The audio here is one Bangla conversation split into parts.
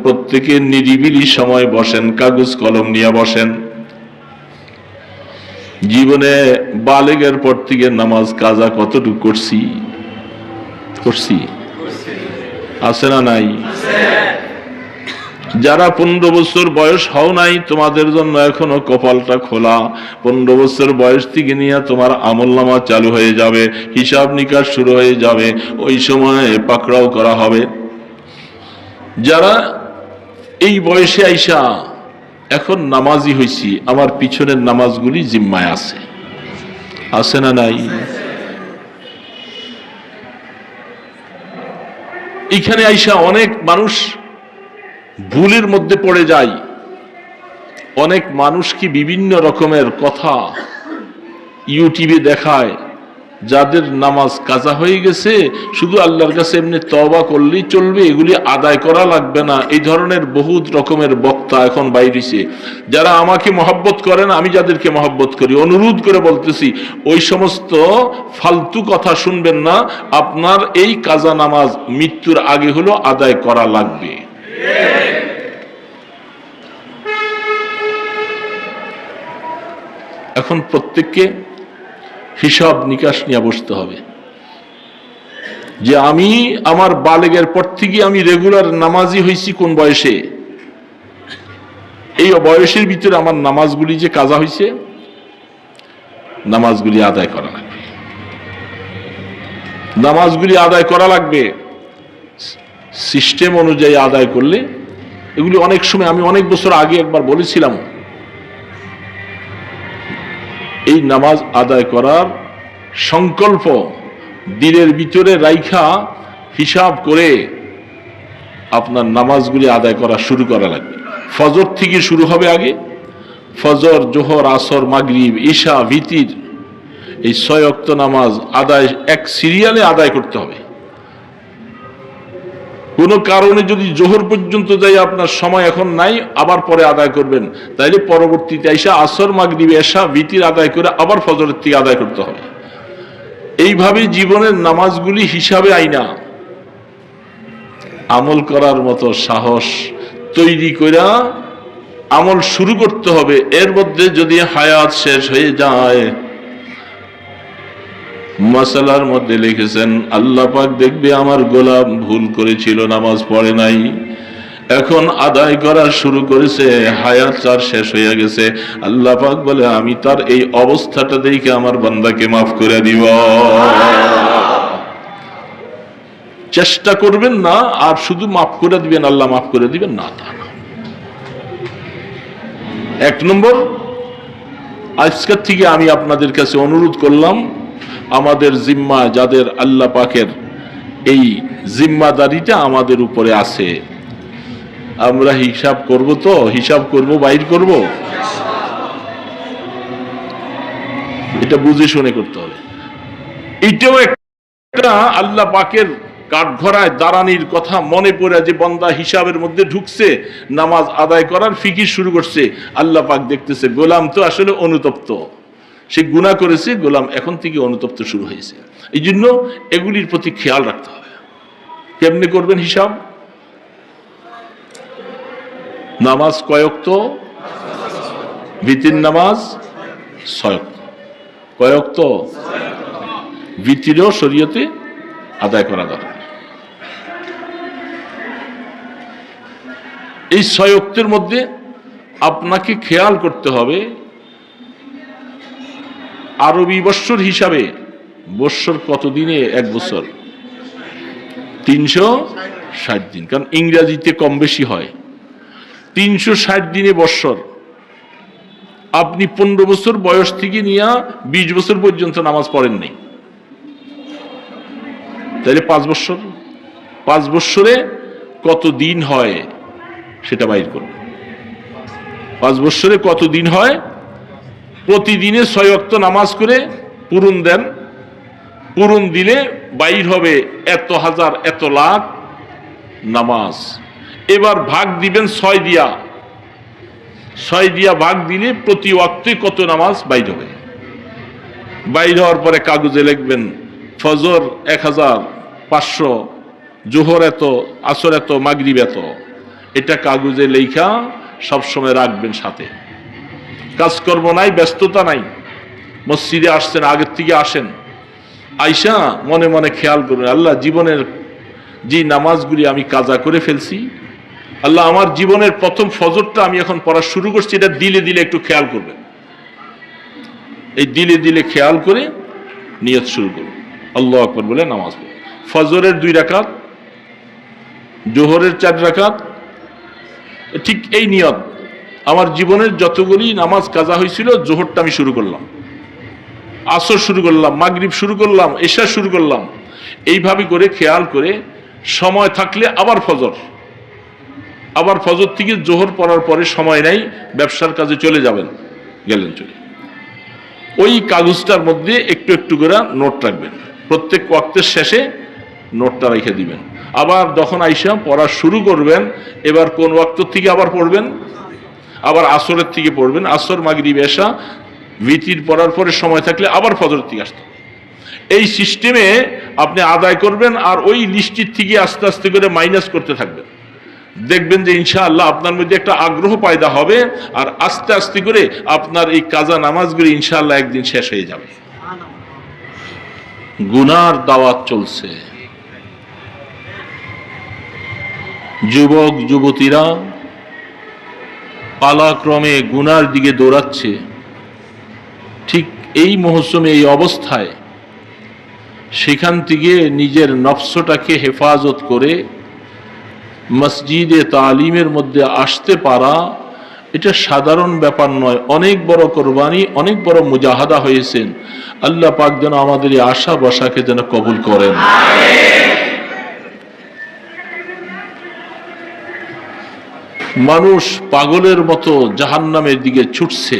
প্রত্যেকে নিরিবিলি সময় বসেন, কাগজ কলম নিয়ে বসেন। জীবনে বালেগের পর থেকে নামাজ কাজা কতটুকু করছি? আছে না নাই? যারা 15 বছর বয়স হও নাই, তোমাদের জন্য এখনো কপালটা খোলা। 15 বছর বয়স থেকে নিয়ে তোমার আমলনামা চালু হয়ে যাবে, হিসাব নিকাশ শুরু হয়ে যাবে, ওই সময় পাকড়াও করা হবে। যারা এই বয়সে আইসা এখন নামাজি হইছি, আমার পিছনের নামাজগুলি জিম্মায় আছে না নাই? এখানে আইসা অনেক মানুষ ভুলের মধ্যে পড়ে যায়। অনেক মানুষ কি বিভিন্ন রকমের কথা ইউটিউবে দেখায়, যাদের নামাজ কাজা হয়ে গেছে, শুধু আল্লাহর কাছে এমনি তওবা করলেই চলবে, এগুলি আদায় করা লাগবে না। এই ধরনের বহুত রকমের বক্তা এখন বাইরেছে। যারা আমাকে মহব্বত করেন, আমি যাদেরকে মহব্বত করি, অনুরোধ করে বলতেছি, ওই সমস্ত ফালতু কথা শুনবেন না। আপনার এই কাজা নামাজ মৃত্যুর আগে হলো আদায় করা লাগবে। এখন প্রত্যেককে হিসাব নিকাশ নিয়ে বসতে হবে যে আমি আমার বালেগের পর থেকে আমি রেগুলার নামাজি হয়েছি কোন বয়সে, এই বয়সের ভিতরে আমার নামাজগুলি যে কাজা হয়েছে, নামাজগুলি আদায় করা লাগবে। নামাজগুলি আদায় করা লাগবে সিস্টেম অনুযায়ী আদায় করলে। এগুলি অনেক সময় আমি অনেক বছর আগে একবার বলেছিলাম, এই নামাজ আদায় করার সংকল্প দিলের ভিতরে রাইখা হিসাব করে আপনার নামাজগুলি আদায় করা শুরু করা লাগবে। ফজর থেকে শুরু হবে আগে। ফজর, জোহর, আসর, মাগরিব, ঈশা, ভিতির, এই 6 ওয়াক্ত নামাজ আদায় এক সিরিয়ালে আদায় করতে হবে। কোনো কারণে যদি জোহর পর্যন্ত যাই, আপনার সময় এখন নাই, আবার পরে আদায় করবেন, তাইলে পরবর্তীতে আইসা আসর, মাগরিব, ঈশা, ভিতির আদায় করে আবার ফজরের থেকে আদায় করতে হবে। এইভাবে জীবনের নামাজগুলি হিসাবে আইনা আমল করার মতো সাহস তৈরি কইরা আমল শুরু করতে হবে। এর মধ্যে যদি হায়াত শেষ হয়ে যায়, মাসালার মধ্যে লিখেছেন আল্লাহ পাক দেখবে আমার গোলাম ভুল করেছিল, নামাজ পড়ে নাই, এখন আদায় করা শুরু করেছে, হায়াত তার শেষ হয়ে গেছে। আল্লাহ পাক বলে আমি তার এই অবস্থাটা দেখে আমার বান্দাকে মাফ করে দিব। চেষ্টা করবেন না আর শুধু মাফ করে দিবেন, আল্লাহ মাফ করে দিবেন না, তা না। 1 নম্বর, আজকের থেকে আমি আপনাদের কাছে অনুরোধ করলাম, আমাদের জিম্মা যাদের আল্লাহ পাকের এই জিম্মাদারিটা আমাদের উপরে আছে, আমরা হিসাব করব, তো হিসাব করব, বাইর করব, এটা বুঝে শুনে করতে হবে। এটাও একটা আল্লাহ পাকের কাঠঘরায় দাঁড়ানির কথা মনে পড়ে যে বান্দা হিসাবের মধ্যে ঢুকছে, নামাজ আদায় করার ফিকির শুরু করছে, আল্লাহ পাক দেখতেছে গোলাম তো আসলে অনুতপ্ত, সে গুনাহ করেছে, গোলাম এখন থেকে অনুতপ্ত শুরু হয়েছে। এই জন্য এগুলির প্রতি খেয়াল রাখতে হবে। কেমনে করবেন হিসাব? নামাজ কয় ওয়াক্ত? ভিতির নামাজ 6 ওয়াক্ত। কয় ওয়াক্ত? ভিতিরও শরীয়তে আদায় করা দরকার। এই 6 ওয়াক্তের মধ্যে আপনাকে খেয়াল করতে হবে, আরবি বৎসর হিসাবে বৎসর কত দিনে 1 বছর? 360 দিন, কারণ ইংরেজিতে কম বেশি হয়। 360 দিনে বৎসর। আপনি 15 বছর বয়স থেকে নিয়ে 20 বছর পর্যন্ত নামাজ পড়েন নাই, তাহলে 5 বছর। 5 বছরে কত দিন হয় সেটা বাইর করুন। 5 বছরে কত দিন হয়? প্রতিদিনে 6 ওয়াক্ত নামাজ করে পূরণ দেন। পূরণ দিলে বাইর হবে এত হাজার, এত লাখ নামাজ। এবার ভাগ দিবেন 6 দিয়া। 6 দিয়া ভাগ দিলে প্রতি ওয়াক্তে কত নামাজ বাইর হবে। বাইর হওয়ার পরে কাগজে লিখবেন ফজর 1500, জোহর এত, আসর এত, মাগরিব এত। এটা কাগজে লেখা সবসময় রাখবেন সাথে। কাজকর্ম নাই, ব্যস্ততা নাই, মসজিদে আসছেন, আগের থেকে আসেন, আইসা মনে মনে খেয়াল করবেন, আল্লাহ জীবনের যে নামাজগুলি আমি কাজা করে ফেলছি, আল্লাহ আমার জীবনের প্রথম ফজরটা আমি এখন পড়া শুরু করছি, এটা দিলে দিলে একটু খেয়াল করবেন। এই দিলে দিলে খেয়াল করে নিয়ত শুরু করুন, আল্লাহু আকবার বলে নামাজ পড়ুন। ফজরের 2 রাকাত, জোহরের 4 রাকাত, ঠিক এই নিয়ত, আমার জীবনের যতগুলি নামাজ কাজা হয়েছিল, জোহরটা আমি শুরু করলাম, আসর শুরু করলাম, মাগরিব শুরু করলাম, এশা শুরু করলাম, এইভাবে করে খেয়াল করে সময় থাকলে আবার ফজর, আবার ফজর থেকে জোহর পড়ার পরে সময় নাই, ব্যবসার কাজে চলে যাবেন, গেলেন চলে, ওই কাগজটার মধ্যে একটু একটু করে নোট রাখবেন, প্রত্যেক ওয়াক্তের শেষে নোটটা রেখে দিবেন। আবার যখন আইসা পড়া শুরু করবেন, এবার কোন ওয়াক্ত থেকে আবার পড়বেন, আবার আসরের থেকে পড়বেন, আসর মাগরিব এশা ভিতির পড়ার পরে সময় থাকলে আবার ফজরের থেকে আসতে, এই সিস্টেমে আপনি আদায় করবেন। আর ওই লিস্টির থেকে আস্তে আস্তে করে মাইনাস করতে থাকবেন, দেখবেন যে ইনশাআল্লাহ আপনার মধ্যে একটা আগ্রহ পয়দা হবে, আর আস্তে আস্তে করে আপনার এই কাজা নামাজগুলি ইনশাআল্লাহ একদিন শেষ হয়ে যাবে। গুনার দাওয়াত চলছে, যুবক যুবতীরা পালাক্রমে গুনার দিকে দৌড়াচ্ছে। ঠিক এই মৌসুমে, এই অবস্থায় সেখান থেকে নিজের নফসটাকে হেফাজত করে মসজিদে তালিমের মধ্যে আসতে পারা, এটা সাধারণ ব্যাপার নয়, অনেক বড় কোরবানি, অনেক বড় মুজাহাদা হয়েছেন। আল্লাহ পাক যেন আমাদের এই আশা বসাকে যেন কবুল করেন। মানুষ পাগলের মতো জাহান্নামের দিকে ছুটছে,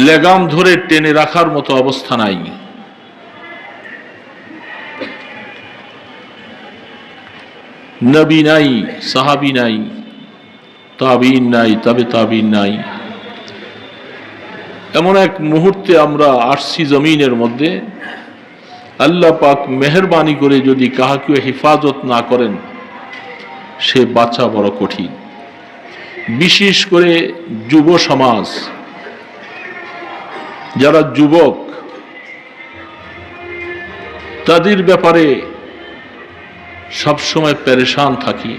লেগাম ধরে টেনে রাখার মতো অবস্থা নাই। নবী নাই, সাহাবী নাই, তাবিঈন নাই, তবে তাবিঈন নাই। এমন এক মুহূর্তে আমরা আসছি জমিনের মধ্যে, আল্লাহ পাক মেহেরবানি করে যদি কাহাকে হেফাজত না করেন, সে বাঁচা বড় কঠিন। বিশেষ করে যুব সমাজ, যারা যুবক, তাদের ব্যাপারে সবসময় পেরেশান থাকি।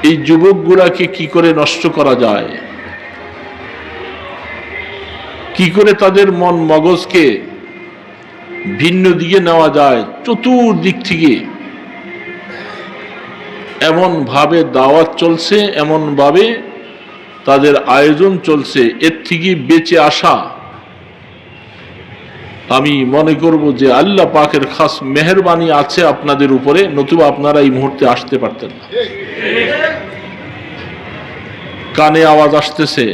এই যুবকগুলাকে কি করে নষ্ট করা যায়, কি করে তাদের মন মগজকে ভিন্ন দিকে নেওয়া যায়, চতুর্দিক থেকে এমন ভাবে দাওয়াত চলছে, এমন ভাবে তাদের আয়োজন চলছে, এর থেকে বেঁচে আসা আমি মনে করব যে আল্লাহ পাকের খাস মেহেরবানি আছে আপনাদের উপরে, নতুবা আপনারা এই মুহূর্তে আসতে পারতেন না। কানে আওয়াজ আসতেছে,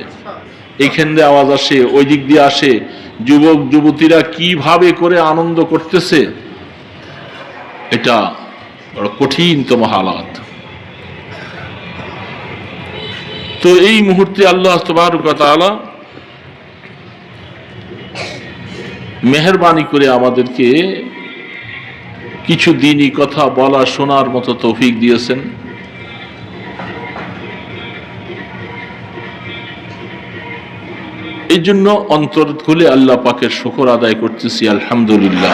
এইখান দিয়ে আওয়াজ আসে, ওই দিক দিয়ে আসে, যুবক যুবতীরা কিভাবে করে আনন্দ করতেছে, এটা বড় কঠিনতম হালাত। তো এই মুহূর্তে আল্লাহ তাবারক ওয়া তাআলা মেহেরবানি করে আমাদেরকে কিছু দিনই কথা বলা শোনার মতো তৌফিক দিয়েছেন। এই জন্য অন্তর খুলে আল্লাহ পাকের শুকর আদায় করতেছি, আলহামদুলিল্লাহ।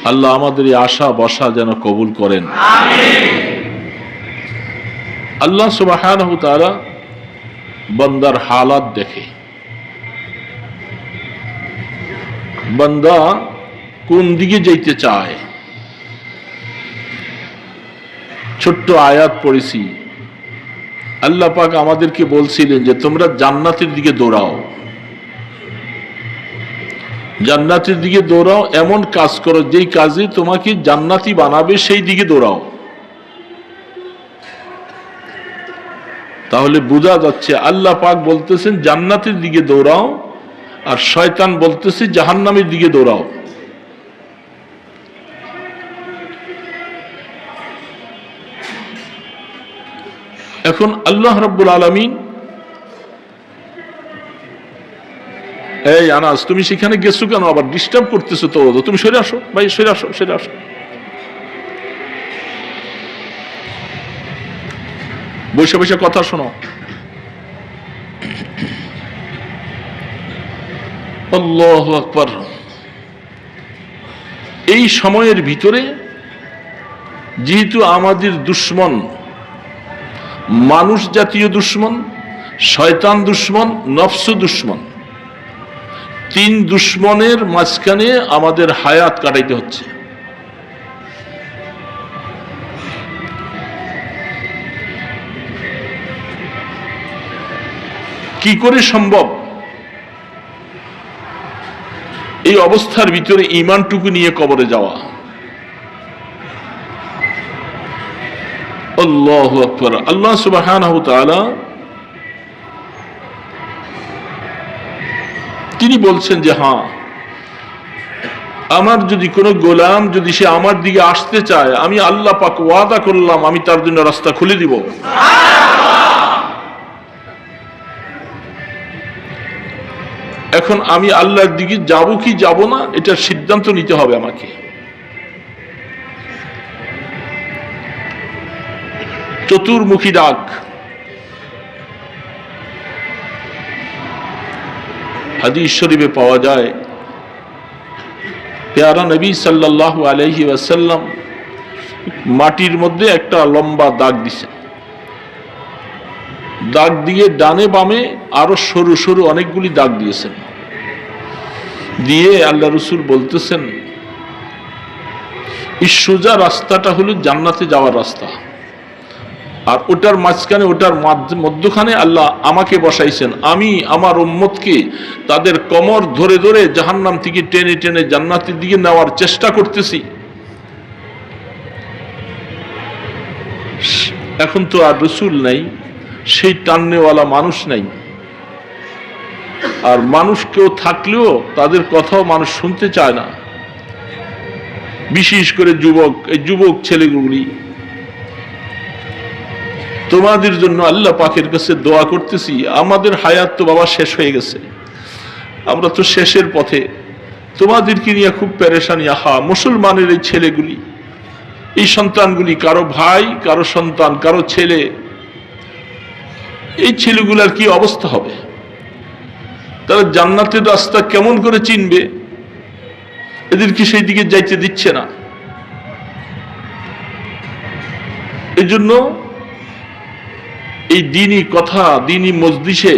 আল্লাহ আমাদের এই আশা বসা যেন কবুল করেন, আল্লাহ সুবহানাহু ওয়া তাআলা বান্দার হালাত দেখে, বান্দা কোন দিকে যেতে চায়। ছোট্ট আয়াত পড়েছি, আল্লাহ পাক আমাদেরকে বলছিলেন যে তোমরা জান্নাতের দিকে দৌড়াও, জান্নাতের দিকে দৌড়াও, এমন কাজ করো যেই কাজে তোমাকে জান্নাতি বানাবে, সেই দিকে দৌড়াও। তাহলে বোঝা যাচ্ছে আল্লাহ পাক বলতেছেন জান্নাতের দিকে দৌড়াও, আর শয়তান বলতেছে জাহান্নামের দিকে দৌড়াও। এখন আল্লাহ রাব্বুল আলামিন এই আনাস, তুমি সেখানে গেছো কেন? আবার ডিস্টার্ব করতেছো তো, তুমি সরে আসো ভাই, সরে আসো, সরে আসো। বসে বসে কথা শোনো। আল্লাহু আকবার। এই সময়ের ভিতরে যেহেতু আমাদের দুশ্মন মানুষ জাতীয় দুশ্মন, শয়তান দুশ্মন, নফস দুশ্মন, তিন দুশ্মনের মাঝখানে আমাদের হায়াত কাটাইতে হচ্ছে। কি করে সম্ভব এই অবস্থার ভিতরে ঈমানটুকু নিয়ে কবরে যাওয়া? আল্লাহু আকবার। আল্লাহ সুবহানাহু ওয়া তাআলা তিনি বলছেন যে হ্যাঁ, আমার যদি কোনো গোলাম যদি সে আমার দিকে আসতে চায়, আমি আল্লাহ পাক ওয়াদা করলাম আমি তার জন্য রাস্তা খুলে দিব। এখন আমি আল্লাহর দিকে যাব কি যাব না, এটা সিদ্ধান্ত নিতে হবে আমাকে। চতুর্মুখী ডাক। হাদিস শরীফে পাওয়া যায়, পেয়ারা নবী সাল্লাল্লাহু আলাইহি ওয়াসাল্লাম মাটির মধ্যে একটা লম্বা দাগ দিছেন। দাগ দিয়ে ডানে বামে আরো সরু সরু অনেকগুলি দাগ দিয়েছেন। দিয়ে আল্লাহ রাসূল বলতেছেন, এই সোজা রাস্তাটা হলো জান্নাতে যাওয়ার রাস্তা, আর ওটার মাঝখানে, ওটার মধ্যখানে আল্লাহ আমাকে বসাইছেন। আমি আমার উম্মতকে তাদের কমর ধরে ধরে জাহান্নাম থেকে টেনে টেনে জান্নাতের দিকে নেওয়ার চেষ্টা করতেছি। এখন তো আর রাসূল নাই, সেই টাননেওয়ালা মানুষ নাই, আর মানুষ কেউ থাকলেও তাদের কথাও মানুষ শুনতে চায় না। বিশেষ করে যুবক, এই যুবক ছেলেগুলি, তোমাদের জন্য আল্লাহ পাকের কাছে দোয়া করতেছি। আমাদের হায়াত তো বাবা শেষ হয়ে গেছে, আমরা তো শেষের পথে, তোমাদেরকে নিয়ে খুব পেরেশানি। আহা, মুসলমানের এই ছেলেগুলি, এই সন্তানগুলি, কারো ভাই, কারো সন্তান, কারো ছেলে, এই ছেলেগুলার কি অবস্থা হবে? তারা জান্নাতের রাস্তা কেমন করে চিনবে? এদেরকে সেই দিকে যাইতে দিচ্ছে না। এই জন্য এই দ্বীনি কথা, দ্বীনি মজলিসে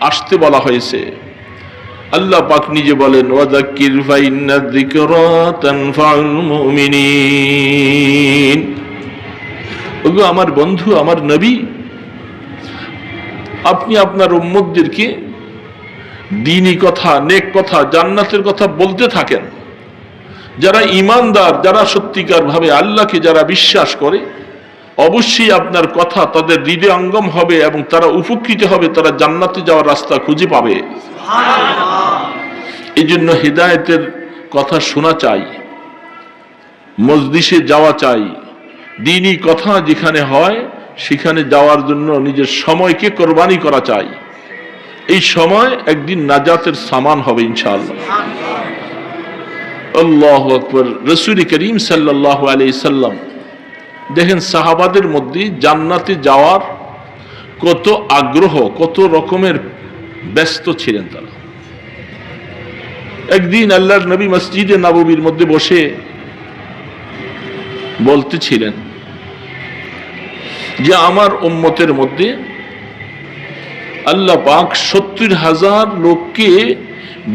আসতে বলা হয়েছে। আল্লাহ পাক নিজে বলেন, ওয়াযাক্কির ফাইন্না যিকরা তানফাউল মুমিনিন। ওগো আমার বন্ধু, আমার নবী, আপনি আপনার উম্মতদেরকে দ্বীনি কথা, নেক কথা, জান্নাতের কথা বলতে থাকেন। যারা ঈমানদার, যারা সত্যিকার ভাবে আল্লাহকে যারা বিশ্বাস করে, অবশ্যই আপনার কথা তাদের হৃদয়ঙ্গম হবে এবং তারা উপকৃত হবে, তারা জান্নাতে যাওয়ার রাস্তা খুঁজে পাবে। এই জন্য হিদায়াতের কথা শোনা চাই, মজলিসে যাওয়া চাই, দ্বীনি কথা যেখানে হয় সেখানে যাওয়ার জন্য নিজের সময়কে কোরবানি করা চাই। এই সময় একদিন নাজাতের সামান হবে ইনশাআল্লাহ। আল্লাহু আকবার। রাসূল করিম সাল্লাল্লাহু আলাইহি সাল্লাম দেখেন সাহাবাদের মধ্যে জান্নাতে যাওয়ার কত আগ্রহ, কত রকমের ব্যস্ত ছিলেন তারা। একদিন আল্লাহর নবী মসজিদে নববীর মধ্যে বসে বলতেছিলেন যে আমার উম্মতের মধ্যে আল্লাহ পাক ৭০,০০০ লোককে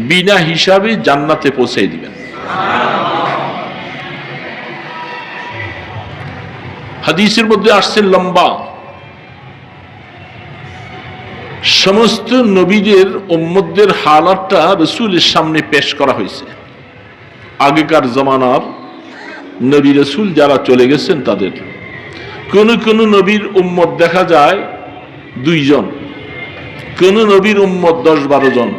বিনা হিসাবে জান্নাতে পৌঁছে দিবেন। হাদিসের মধ্যে আসছে লম্বা, সমস্ত নবীদের উম্মতদের হালাতটা রাসূলের সামনে পেশ করা হয়েছে। আগেকার জামানার নবী রাসূল যারা চলে গেছেন তাদের কোন কোন নবীর উম্মত দেখা যায় ২ জন, কোন নবীর উম্মত ১০-১২ জন,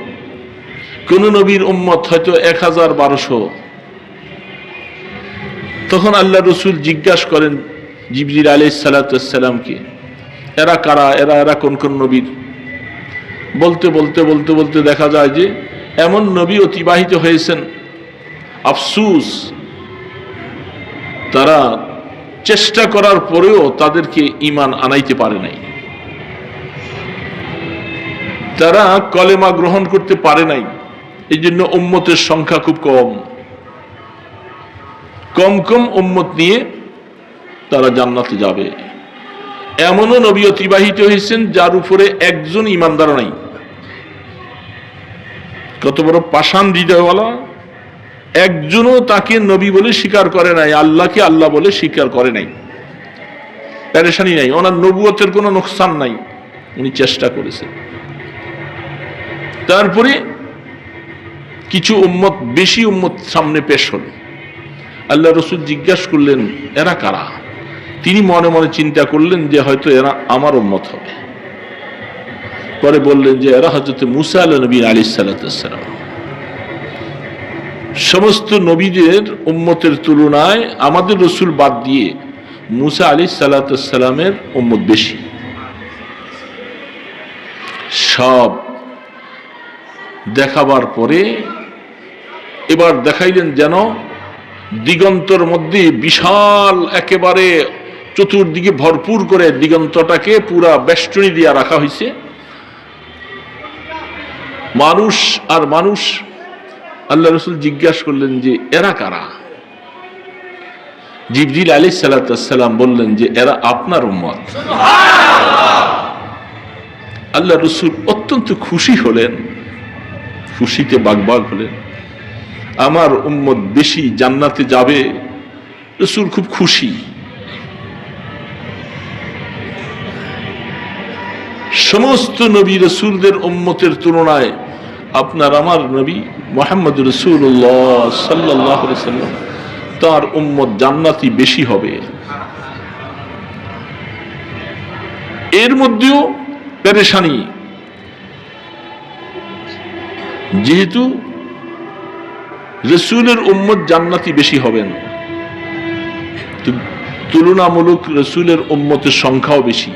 কোন নবীর উম্মত হয়তো ১,১২০০। তখন আল্লাহ রাসূল জিজ্ঞাসা করেন জিবরিল আলাইহিস সালাতু ওয়াস সালামকে, এরা কারা, এরা কোন কোন নবীর? বলতে বলতে বলতে বলতে দেখা যায় যে এমন নবী অতিবাহিত হয়েছেন, আফসুস তারা চেষ্টা করার পরেও তাদেরকে ঈমান আনাইতে পারে নাই, তারা কলেমা গ্রহণ করতে পারে নাই। এই জন্য উম্মতের সংখ্যা খুব কম, কম কম উম্মত নিয়ে তারা জান্নাতে যাবে। এমনও নবী অতিবাহিত হয়েছেন যার উপরে একজন ঈমানদার নাই। কত বড় পাষাণ হৃদয়ওয়ালা, একজনও তাকে নবী বলে স্বীকার করে নাই, আল্লাহকে আল্লাহ বলে স্বীকার করে নাই। পেরেশানি নাই, ওনার নবুয়তের কোনো নোকসান নাই, উনি চেষ্টা করেছেন। তারপরে কিছু উম্মত, বেশি উম্মত সামনে পেশ হল। আল্লাহ রসুল জিজ্ঞাসা করলেন এরা কারা? তিনি মনে মনে চিন্তা করলেন যে হয়তো এরা আমার উম্মত হবে। পরে বললেন যে এরা হযরত মুসা নবী আলাইহিস সালাম। সমস্ত নবীদের উম্মতের তুলনায় আমাদের রসুল বাদ দিয়ে মুসা আলাইহিস সালামের উম্মত বেশি। সব দেখাবার পরে এবার দেখাইলেন যেন দিগন্তর মধ্যে বিশাল, একেবারে চতুর্দিকে ভরপুর করে দিগন্তটাকে পুরা বেষ্টনী দিয়ে রাখা হয়েছে, মানুষ আর মানুষ। আল্লাহ রসুল জিজ্ঞাসা করলেন যে এরা কারা? জিবরিল আলাইহিস সালাম বললেন যে এরা আপনার উম্মত। আল্লাহ রসুল অত্যন্ত খুশি হলেন, খুশিতে বাগবাগ হলেন। আমার উম্মত বেশি, জান্নাতে যাবে। রসুল খুব খুশি। সমস্ত নবী রসুলদের উম্মতের তুলনায় আপনার আমার নবী মুহাম্মদ রাসূলুল্লাহ সাল্লাল্লাহু আলাইহি ওয়াসাল্লাম, তার উম্মত জান্নাতি বেশি হবে। এর মধ্যেও পেরেশানি, যেহেতু রসুলের উম্মত জান্নাতি বেশি হবেন, তুলনামূলক রসুলের উম্মতের সংখ্যাও বেশি।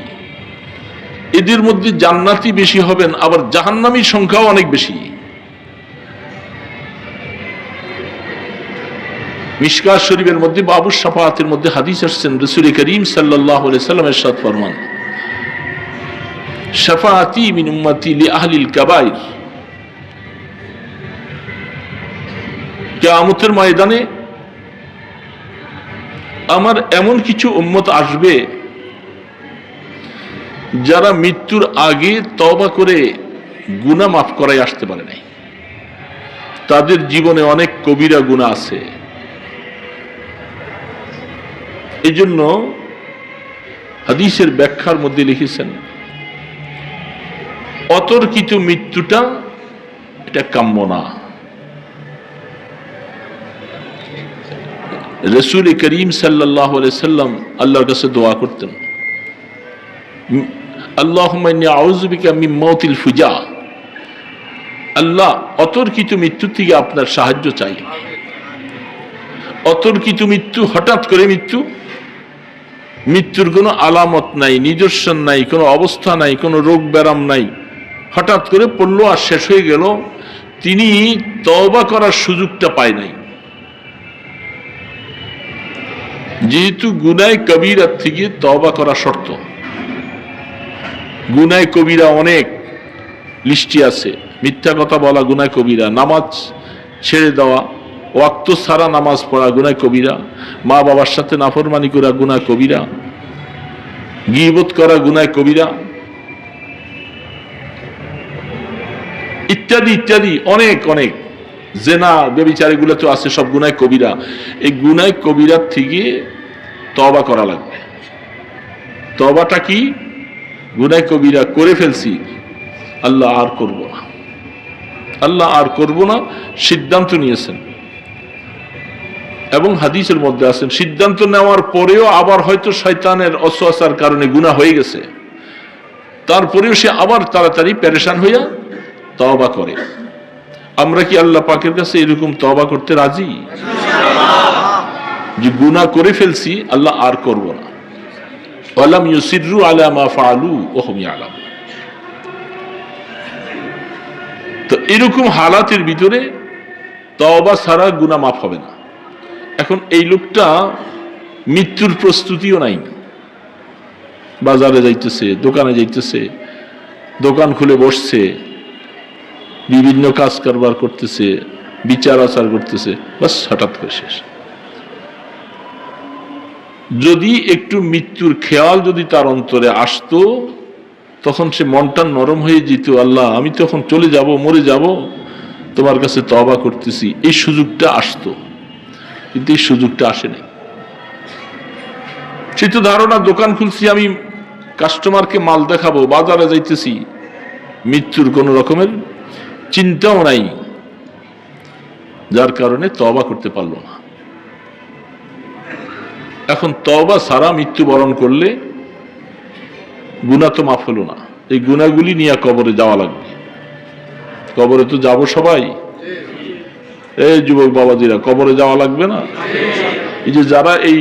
এদের মধ্যে জান্নাতি বেশি হবেন, আবার জাহান্নামীর সংখ্যাও অনেক বেশি। মিশকাত শরীফের মধ্যে বাবুস শাফাআতের মধ্যে হাদিস আসছেন, রাসূল করিম সাল্লাল্লাহু আলাইহি ওয়াসাল্লাম ইরশাদ ফরমান, শাফাআতি মিন উম্মতি লি আহলিল কাবাইর। কিয়ামতের ময়দানে আমার এমন কিছু উম্মত আসবে যারা মৃত্যুর আগে তওবা করে গুনাহ মাফ করাই আসতে পারে নাই, তাদের জীবনে অনেক কবিরা গুনাহ আছে। এই জন্য হাদিসের ব্যাখ্যার মধ্যে লিখেছেন অতর্কিত মৃত্যুটা এটা কাম্য না। রাসূল করিম সাল্লাল্লাহু আলাইহি সাল্লাম আল্লাহর কাছে দোয়া করতেন, আল্লাহুম্মা ইন্নী আউযু বিকা মিন মাউতিল ফুজা। আল্লাহ, অতর্কিত মৃত্যু থেকে আপনার সাহায্য চাই। অতর্কিত মৃত্যু, হঠাৎ করে মৃত্যু, মৃত্যুর কোনো আলামত নাই, নিদর্শন নাই, কোনো অবস্থা নাই, কোনো রোগ ব্যারাম নাই, হঠাৎ করে পড়লো আর শেষ হয়ে গেল। তিনি তওবা করার সুযোগটা পায় নাই, যেহেতু গুনাহ কবিরা থেকে তওবা করা শর্ত। গুনাহ কবিরা অনেক লিস্টি আছে, মিথ্যা কথা বলা গুনাহ কবিরা, নামাজ ছেড়ে দেওয়া, ওয়াক্ত ছাড়া নামাজ পড়া গুনাহ কবিরা, মা বাবার সাথে নাফরমানি করা গুনাহ কবিরা, গীবত করা গুনাহ কবিরা, ইত্যাদি ইত্যাদি অনেক অনেক, জেনা ব্যভিচার এগুলো তো আছে, সব গুনাহ কবিরা। এই গুনাহ কবিরার থেকে তওবা করা লাগবে। তওবাটা কি? গুনাহ কবিরা করে ফেলছি, আল্লাহ আর করব না, আল্লাহ আর করব না, সিদ্ধান্ত নিয়েছেন। এবং হাদিসের মধ্যে আছেন, সিদ্ধান্ত নেওয়ার পরেও আবার হয়তো শয়তানের ওয়াসওয়াসার কারণে গুনাহ হয়ে গেছে, তারপরেও সে আবার তাড়াতাড়ি পেরেশান হইয়া তওবা করে। আমরা কি আল্লাহ পাকের কাছে এরকম তওবা করতে রাজি? যে গুনাহ করে ফেলছি, আল্লাহ আর করব না। ওয়ালাম ইউসিররু আলা মা ফাআলু ওয়া হুম ইয়ালামুন। তো এরকম হালাতের ভিতরে তওবা ছাড়া গুনাহ মাফ হবে না। এখন এই লোকটা মৃত্যুর প্রস্তুতিও নাই, বাজারে যাইতেছে, দোকানে যাইতেছে, দোকান খুলে বসছে, বিভিন্ন কাজ কারবার করতেছে, বিচার আচার করতেছে, বাস হঠাৎ করে শেষ। যদি একটু মৃত্যুর খেয়াল যদি তার অন্তরে আসতো, তখন সে মনটা নরম হয়ে যেত, আল্লাহ আমি তখন চলে যাব, মরে যাব, তোমার কাছে তওবা করতেছি, এই সুযোগটা আসতো। কিন্তু এই সুযোগটা আসে নাই। সে তো ধারণা দোকান খুলছি, আমি কাস্টমারকে মাল দেখাবো, বাজারে যাইতেছি, মৃত্যুর কোন রকমের চিন্তাও নাই, যার কারণে তওবা করতে পারলো না। এখন তওবা ছাড়া মৃত্যুবরণ করলে গুনাহ তো মাফ হলো না, এই গুনাহগুলি নিয়ে কবরে যাওয়া লাগবে। কবরে তো যাব সবাই, এই যুবক বাবাজিরা, কবরে যাওয়া লাগবে না? এই যে যারা এই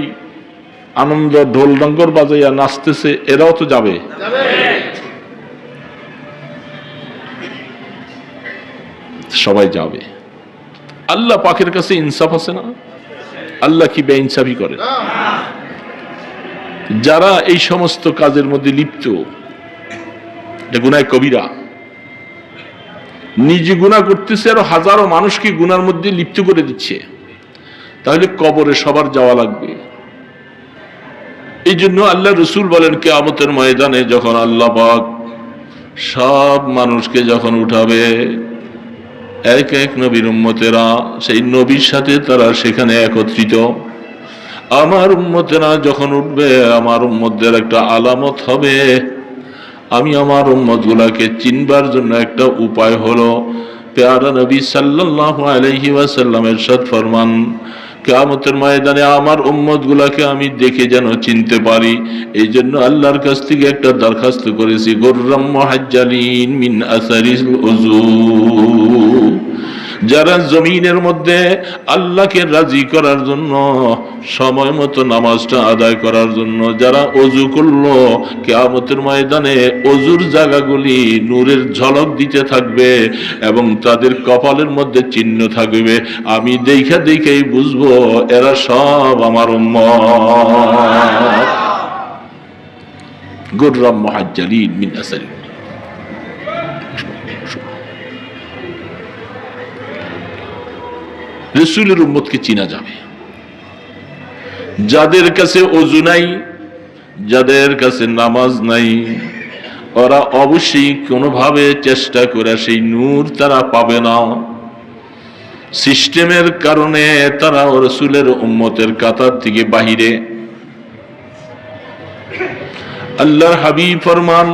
আনন্দ ঢোল ডঙ্গর বাজাইয়া নাচতেছে, এরাও তো যাবে। সবাই যাবে। আল্লাহ পাকের কাছে ইনসাফ আছে না? আল্লাহ কি বেইনসাফি করে? যারা এই সমস্ত কাজের মধ্যে লিপ্ত, গুনাহ কবিরা, নিজে গুনাহ করতেছে আর হাজারো মানুষকে গুনার মধ্যে লিপ্ত করে দিচ্ছে, তাহলে কবরে সবার যাওয়া লাগবে। এই জন্য আল্লাহ রসুল বলেন, কিয়ামতের ময়দানে যখন আল্লাহ পাক সব মানুষকে যখন উঠাবে, এক এক নবীর উম্মতেরা সেই নবীর সাথে তারা সেখানে একত্রিত। আমার উম্মতেরা যখন উঠবে, আমার উম্মতদের একটা আলামত হবে। আমি আমার উম্মতগুলাকে চিনবার জন্য একটা উপায় হলো, পেয়ারা নবী সাল্লাল্লাহু আলাইহি ওয়াসাল্লাম ইরশাদ ফরমান, কিয়ামতের ময়দানে আমার উম্মতগুলাকে আমি দেখে যেন চিনতে পারি, এই জন্য আল্লাহর কাছ থেকে একটা দরখাস্ত করেছি, গুররাম মুহাজ্জালিন মিন আসারিল উযু। যারা জমিনের মধ্যে আল্লাহকে রাজি করার জন্য, সময় মতো নামাজটা আদায় করার জন্য যারা অজু করলো, কিয়ামতের ময়দানে অজুর জায়গাগুলি নূরের ঝলক দিতে থাকবে এবং তাদের কপালের মধ্যে চিহ্ন থাকবে। আমি দেখেই বুঝবো এরা সব আমার উম্মত। গুররাম মুহাজ্জালিন মিন আসারি। রাসূলের উম্মতকে চিনা যাবে। যাদের কাছে ওযু নাই, যাদের কাছে নামাজ নাই, ওরা অবশ্যই কোনোভাবে চেষ্টা করে সেই নূর তারা পাবে না। সিস্টেমের কারণে তারা রাসূলের উম্মতের কাতার থেকে বাহিরে। আল্লাহর হাবিব ফরমান,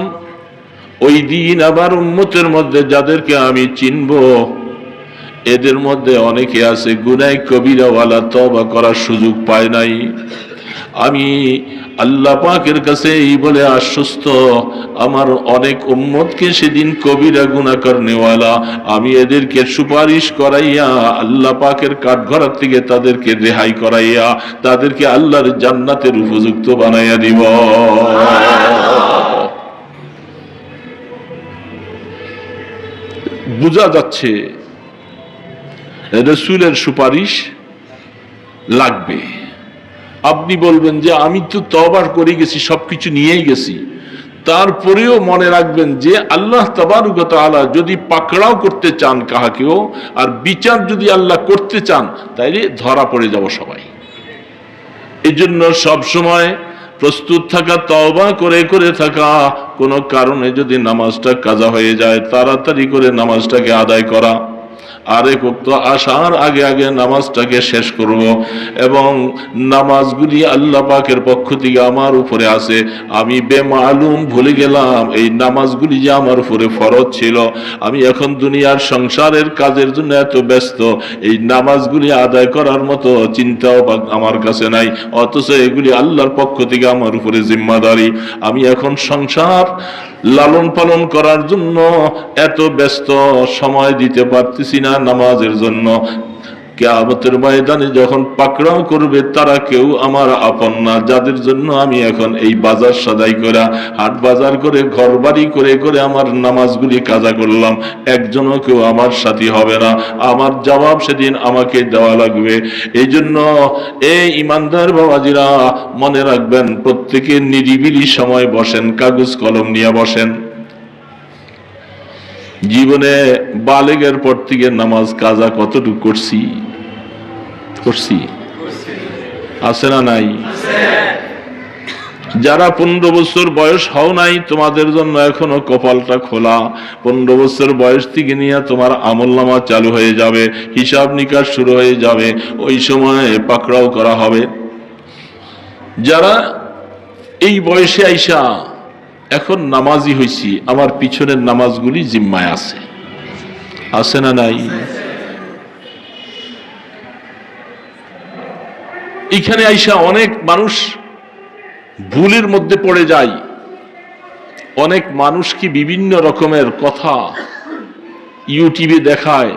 ওই দিন আবার উম্মতের মধ্যে যাদেরকে আমি চিনবো, এদের মধ্যে অনেকে আছে গুনাহ কবিরাওয়ালা, তওবা করার সুযোগ পায় নাই। আমি আল্লাহ পাকের কাছে এই বলে আশ্বস্ত, আমার অনেক উম্মতকে সেদিন কবিরা গুনাহ করনেওয়ালা আমি এদেরকে সুপারিশ করাইয়া আল্লাহ পাকের কাঠগড়ার থেকে তাদেরকে রেহাই করাইয়া তাদেরকে আল্লাহর জান্নাতের উপযুক্ত বানাইয়া দিব। বোঝা যাচ্ছে রাসূলের সুপারিশ লাগবে। আপনি বলবেন যে আমি তো তওবা করে গেছি, সবকিছু নিয়েই গেছি, তারপরেও মনে রাখবেন যে আল্লাহ তাবারক ওয়া তাআলা যদি পাকড়াও করতে চান কাহাকেও, আর বিচার যদি আল্লাহ করতে চান, তাইলে ধরা পড়ে যাব সবাই। এই জন্য সবসময় প্রস্তুত থাকা, তওবা করে করে থাকা। কোনো কারণে যদি নামাজটা কাজা হয়ে যায়, তাড়াতাড়ি করে নামাজটাকে আদায় করা, আরেক ওয়াক্ত আসার আগে আগে নামাজটাকে শেষ করব। এবং নামাজগুলি আল্লাহ পাকের পক্ষ থেকে আমার উপরে আছে, আমি বেমালুম ভুলে গেলাম এই নামাজগুলি যে আমার উপরে ফরজ ছিল। আমি এখন দুনিয়ার সংসারের কাজের জন্য এত ব্যস্ত, এই নামাজগুলি আদায় করার মতো চিন্তাও আমার কাছে নাই, অথচ এগুলি আল্লাহর পক্ষ থেকে আমার উপরে জিম্মাদারি। আমি এখন সংসার লালন পালন করার জন্য এত ব্যস্ত, সময় দিতে পারতেছি না নামাজের জন্য। কিয়ামতের ময়দানে যখন পাকড়াও করবে তারা কেউ আমার আপন না, যাদের জন্য আমি এখন এই বাজার সদাই করে হাট বাজার করে ঘর বাড়ি করে করে আমার নামাজগুলি কাজা করলাম, একজনও কেউ আমার সাথী হবে না। আমার জবাব সেদিন আমাকে দেওয়া লাগবে। এই জন্য এই ইমানদার বাবাজিরা মনে রাখবেন, প্রত্যেকে নিরিবিলি সময় বসেন, কাগজ কলম নিয়ে বসেন। জীবনে বালেগের পর থেকে নামাজ কাজা কতটুকু করছি আছে না নাই? যারা 15 বছর বয়স হও নাই, তোমাদের জন্য এখনো কপালটা খোলা। 15 বছর বয়স থেকে নিয়ে তোমার আমলনামা চালু হয়ে যাবে, হিসাব নিকাশ শুরু হয়ে যাবে, ওই সময় পাকড়াও করা হবে। যারা এই বয়সে আইসা এখন নামাজি হইছি, আমার পিছনের নামাজগুলি জিম্মায় আছে না নাই? এখানে আইসা অনেক মানুষ ভুলের মধ্যে পড়ে যায়। অনেক মানুষ কি বিভিন্ন রকমের কথা ইউটিউবে দেখায়,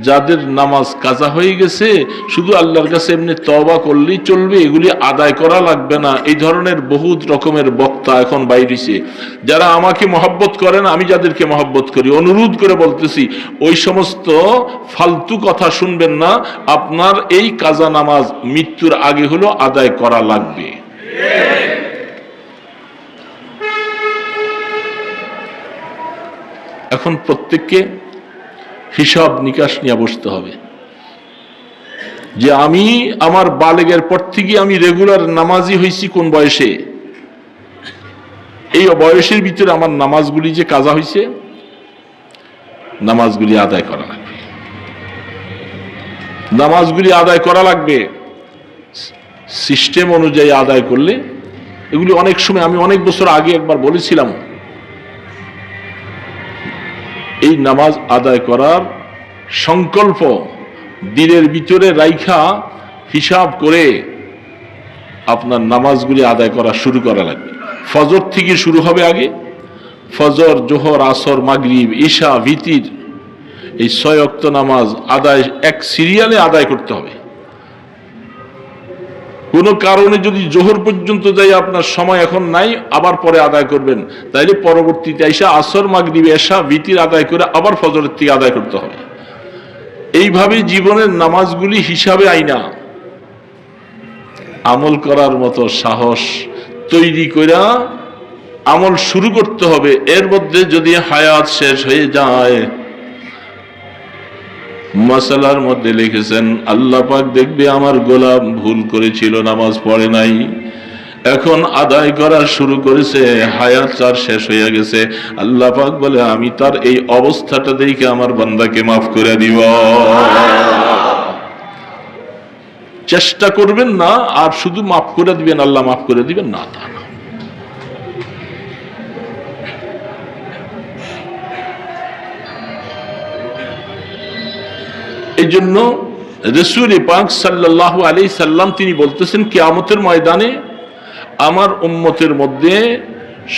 যাদের নামাজ কাজা হয়ে গেছে, শুধু আল্লাহর কাছে এমনি তওবা করলেই চলবে, এগুলি আদায় করা লাগবে না। এই ধরনের বহুত রকমের বক্তা এখন বাইরেছে। যারা আমাকে মহব্বত করেন, আমি যাদেরকে মহব্বত করি, অনুরোধ করে বলতেছি, ওই সমস্ত ফালতু কথা শুনবেন না। আপনার এই কাজা নামাজ মৃত্যুর আগে হলো আদায় করা লাগবে। এখন প্রত্যেককে হিসাব নিকাশ নিয়ে বসতে হবে যে আমি আমার বালেগের পর থেকে আমি রেগুলার নামাজি হয়েছি কোন বয়সে, এই বয়সের ভিতরে আমার নামাজগুলি যে কাজা হয়েছে, নামাজগুলি আদায় করা লাগবে। নামাজগুলি আদায় করা লাগবে সিস্টেম অনুযায়ী আদায় করলে। এগুলি অনেক সময় আমি অনেক বছর আগে একবার বলেছিলাম, এই নামাজ আদায় করার সংকল্প দিলের ভিতরে রাইখা হিসাব করে আপনার নামাজগুলি আদায় করা শুরু করা লাগবে। ফজর থেকে শুরু হবে আগে, ফজর, জোহর, আসর, মাগরিব, ঈশা, ভিতির, এই 6 ওয়াক্ত নামাজ আদায় এক সিরিয়ালে আদায় করতে হবে। কোনো কারণে যদি জোহর পর্যন্ত যাই আপনার সময় এখন নাই, আবার পরে আদায় করবেন, তাইলে পরবর্তীতে আইসা আসর, মাগরিব, ঈশা, ভিতির আদায় করে আবার ফজরের থেকে আদায় করতে হবে। এইভাবে জীবনের নামাজগুলি হিসাবে আইনা আমল করার মতো সাহস তৈরি কইরা আমল শুরু করতে হবে। এর মধ্যে যদি হায়াত শেষ হয়ে যায়, মাসালার মধ্যে লিখেছেন আল্লাহ পাক দেখবে আমার গোলাম ভুল করেছিল, নামাজ পড়ে নাই, এখন আদায় করা শুরু করেছে, হায়াত তার শেষ হয়ে গেছে। আল্লাহ পাক বলে আমি তার এই অবস্থাটা দেখে আমার বান্দাকে মাফ করে দিব। চেষ্টা করবেন না আর শুধু মাফ করে দিবেন, আল্লাহ মাফ করে দিবেন না, তা না। এই জন্য রাসূল পাক সাল্লাল্লাহু আলাইহি সাল্লাম তিনি বলতেছেন, কিয়ামতের ময়দানে আমার উম্মতের মধ্যে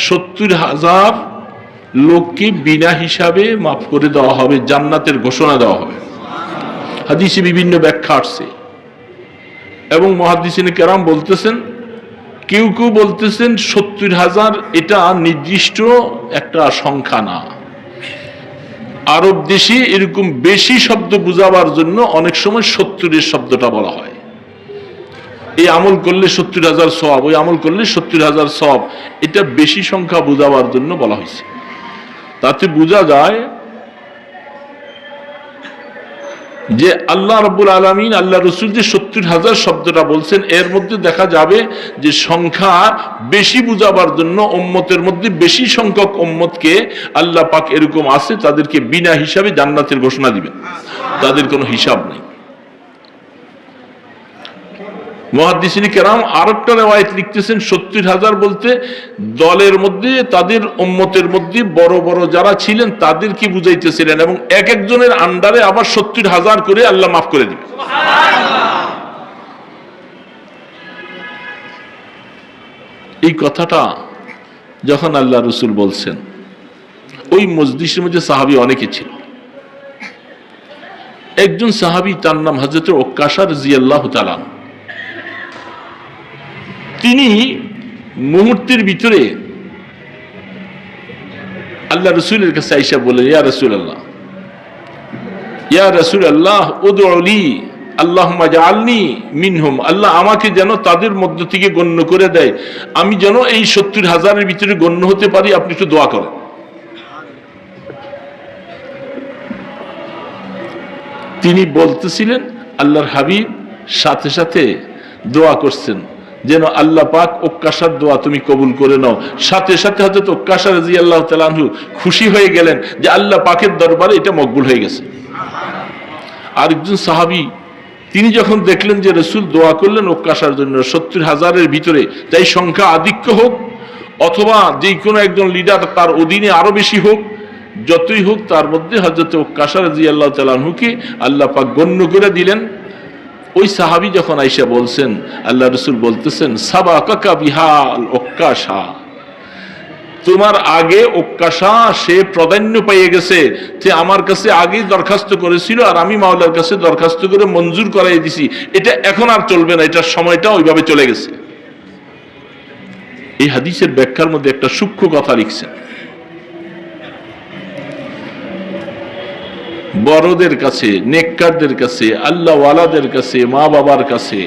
70,000 লোককে বিনা হিসাবে মাফ করে দেওয়া হবে, জান্নাতের ঘোষণা দেওয়া হবে। হাদিসে বিভিন্ন ব্যাখ্যা আসছে এবং মুহাদ্দিসিনে কেরাম বলতেছেন, কেউ কেউ বলতেছেন 70,000 এটা নির্দিষ্ট একটা সংখ্যা না। আরব দেশে এরকম বেশি শব্দ বুঝাবার জন্য অনেক সময় 70-এর শব্দটা বলা হয়। এই আমল করলে 70,000 সওয়াব, ওই আমল করলে 70,000 সওয়াব, এটা বেশি সংখ্যা বুঝাবার জন্য বলা হয়েছে। তাতে বোঝা যায় যে আল্লাহ রাব্বুল আলামিন, আল্লাহ রাসূল যে 70,000 শব্দটা বলছেন, এর মধ্যে দেখা যাবে যে সংখ্যা বেশি বুঝাবার জন্য উম্মতের মধ্যে বেশি সংখ্যক উম্মতকে আল্লাহ পাক এরকম আছে, তাদেরকে বিনা হিসাবে জান্নাতের ঘোষণা দিবেন, তাদের কোনো হিসাব নেই। মুহাদ্দিসিনে কেরাম আরেকটা রিওয়ায়াত লিখতেছেন, 70,000 বলতে দলের মধ্যে, তাদের উম্মতের মধ্যে বড় বড় যারা ছিলেন তাদেরকে বুঝাইতেছিলেন, এবং এক একজনের আন্ডারে আবার 70,000 করে আল্লাহ মাফ করে দিবেন। এই কথাটা যখন আল্লাহ রাসূল বলছেন, ওই মজলিসের মধ্যে সাহাবী অনেকে ছিল। একজন সাহাবী, তার নাম হযরত উক্কাশা রাদিয়াল্লাহু তাআলা, তিনি মুহূর্তের ভিতরে আল্লাহ রাসূলের কাছে আয়েশা বললেন, ইয়া রাসূলুল্লাহ, ইয়া রাসূলুল্লাহ, উদউ লি আল্লাহুম্মা জাআলনি মিনহুম, আল্লাহ আমাকে যেন তাদের মধ্য থেকে গণ্য করে দেয়, আমি যেন এই ৭০,০০০-এর ভিতরে গণ্য হতে পারি, আপনি একটু দোয়া করেন। তিনি বলতেছিলেন, আল্লাহর হাবিব সাথে সাথে দোয়া করছেন যেন আল্লাহ পাক উক্কাশার দোয়া তুমি কবুল করে নাও। সাথে সাথে হযরত উক্কাশা রাদিয়াল্লাহু তাআলা আনহু খুশি হয়ে গেলেন যে আল্লাহ পাকের দরবারে এটা মকবুল হয়ে গেছে। আরেকজন সাহাবী, তিনি যখন দেখলেন যে রাসূল দোয়া করলেন উক্কাশার জন্য ৭০,০০০-এর ভিতরে, তাই সংখ্যা আধিক্য হোক অথবা যে কোনো একজন লিডার তার অধীনে আরো বেশি হোক, যতই হোক তার মধ্যে হযরত উক্কাশা রাদিয়াল্লাহু তাআলা আনহুকে আল্লাহ পাক গণ্য করে দিলেন। ওই সাহাবী যখন আয়েশা বলছেন, আল্লাহ রাসূল বলতেছেন, সাবাকাকা বিহাল উক্কাশা, তোমার আগে উক্কাশা সে প্রাধান্য পেয়ে গেছে, যে আমার কাছে আগেই দরখাস্ত করেছিল আর আমি মাওলার কাছে দরখাস্ত করে মঞ্জুর করাই দিছি, এটা এখন আর চলবে না, এটার সময়টা ওইভাবে চলে গেছে। এই হাদিসের ব্যাখ্যার মধ্যে একটা সূক্ষ্ম কথা লিখছেন, বড়দের কাছে, নেককারদের কাছে, আল্লাহ ওয়ালাদের কাছে, মা বাবার কাছে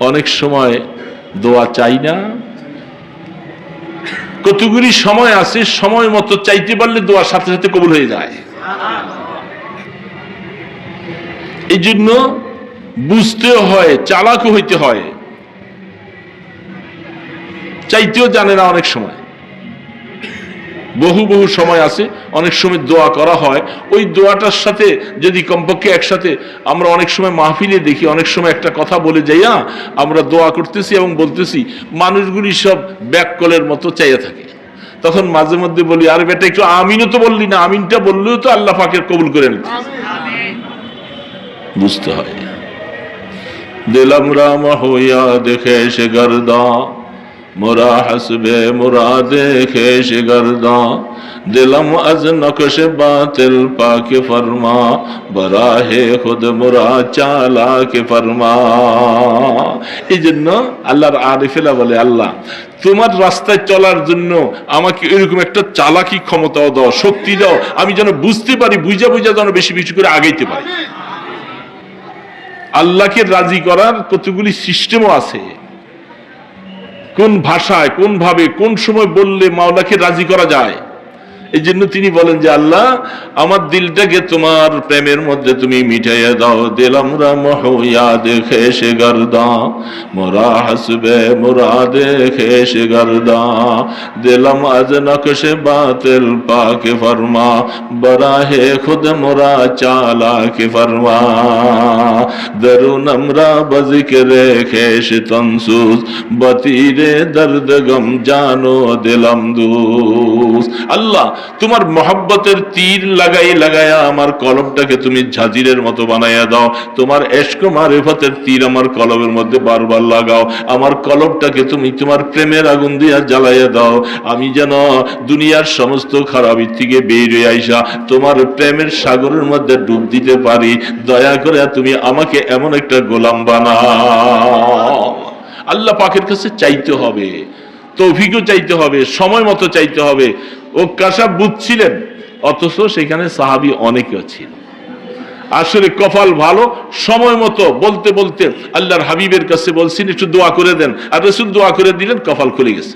অনেক সময় দোয়া চাই না। কতগুলি সময় আছে সময় মতো চাইতে পারলে দোয়ার সাথে সাথে কবুল হয়ে যায়। এই জন্য বুঝতেও হয়, চালাকও হইতে হয়। চাইতেও জানে না অনেক সময়, বহু বহু সময় আছে, অনেক সময় দোয়া করা হয়, ওই দোয়াটার সাথে যদি কমপক্ষে একসাথে আমরা অনেক সময় মাহফিলে দেখি, অনেক সময় একটা কথা বলে যাইয়া আমরা দোয়া করতেছি এবং বলতেছি, মানুষগুলি সব ব্যাককলের মতো চাইয়া থাকে। তখন মাঝে মধ্যে বলি, আরে বেটা একটু আমিনও তো বললি না, আমিনটা বললেও তো আল্লাহ পাকের কবুল করে নিতে। বুঝতে হয়, দিলাম রাম হইয়া দেখে সে গর্দা, মোরা হাসবে মুরাদে খেশ গর্দা, দিলম আজ নকশ বাতিল পাকে ফরমা, বরাহে খুদ মুরা চালাকে ফরমা। এই জন্য আল্লাহর আরিফেরা বলে, আল্লাহ তোমার রাস্তায় চলার জন্য আমাকে এরকম একটা চালাকি ক্ষমতাও দাও, শক্তি দাও, আমি যেন বুঝতে পারি, বুঝা বুঝা যেন বেশি বেশি করে আগাইতে পারি। আল্লাহকে রাজি করার কতগুলি সিস্টেমও আছে, কোন ভাষায়, কোন ভাবে, কোন সময় বললে মাওলাকে রাজি করা যায়। এই জন্য তিনি বলেন যে আল্লাহ আমার দিলটাকে তোমার প্রেমের মধ্যে তুমি মিটাইয়া দাও, দিলাম রাম হইয়া দেখে সে গর্দা, মোরা হাসবে মুরাদে খেশ গর্দা, দিলাম আজ নকশে বাতিল পাকে ফরমা, বরাহে খুদ মোরা চালাকে ফরমা, দরুন আমরা বজিকরে খেশ তনসুস, বতীরে দর্দ গম জানো দিলাম দুস। আল্লাহ তোমার মহব্বতের তীর লাগাই লাগায়া আমার কলবটাকে তুমি ঝাঁঝিরের মতো বানাইয়া দাও, তোমার ইশক মারিফতের তীর আমার কলবের মধ্যে বারবার লাগাও, আমার কলবটাকে তুমি তোমার প্রেমের আগুন দিয়া জ্বালাইয়া দাও, আমি যেন দুনিয়ার সমস্ত খারাপি থেকে বের হয়ে আইসা তোমার প্রেমের সাগরের মধ্যে ডুব দিতে পারি, দয়া করে তুমি আমাকে এমন একটা গোলাম বানাও। আল্লাহ পাকের কাছে চাইতে হবে, তৌফিকও চাইতে হবে, সময় মতো চাইতে হবে। উক্কাশা বুঝছিলেন, অথচ সেখানে সাহাবী অনেকেও ছিল। আসলে কপাল ভালো, সময় মতো বলতে বলতে আল্লাহর হাবিবের কাছে বলছেন একটু দোয়া করে দেন, আর রাসূল দোয়া করে দিলেন, কপাল খুলে গেছে।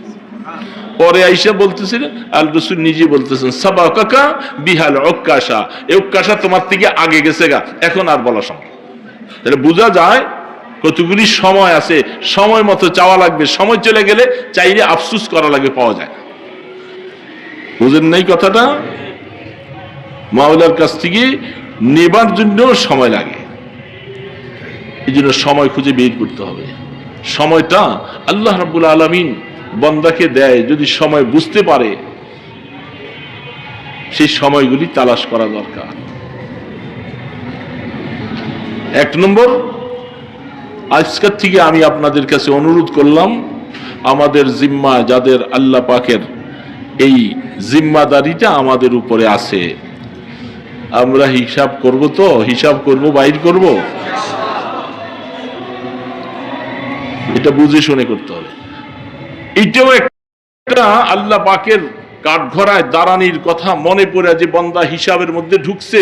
পরে আয়েশা বলতেছিলেন, আর রাসূল নিজে বলতেছেন, সাবাকাকা বিহাল উক্কাশা, এই উক্কাশা তোমার থেকে আগে গেছে গা, এখন আর বলা সম্ভব। তাহলে বোঝা যায় কতগুলি সময় আছে, সময় মতো চাওয়া লাগবে, সময় চলে গেলে চাইলে আফসোস করা লাগে, পাওয়া যায়। বুঝেন নাই কথাটা? মাওলার কাছ থেকে নেবার জন্য সময় লাগে, এই জন্য সময় খুঁজে বের করতে হবে। সময়টা আল্লাহ রাব্বুল আলামিন বান্দাকে দেয়, যদি সময় বুঝতে পারে সেই সময়গুলি তালাশ করা দরকার। এক নম্বর, আজকের থেকে আমি আপনাদের কাছে অনুরোধ করলাম, আমাদের জিম্মা যাদের আল্লাহ পাকের এই জিম্মাদারিটা আমাদের উপরে আছে, আমরা হিসাব করব, তো হিসাব করব, বাইর করব, এটা বুঝে শুনে করতে হবে। এটাও একটা আল্লাহ পাকের কাঠঘরায় দাঁড়ানির কথা মনে পড়ে যে বান্দা হিসাবের মধ্যে ঢুকছে,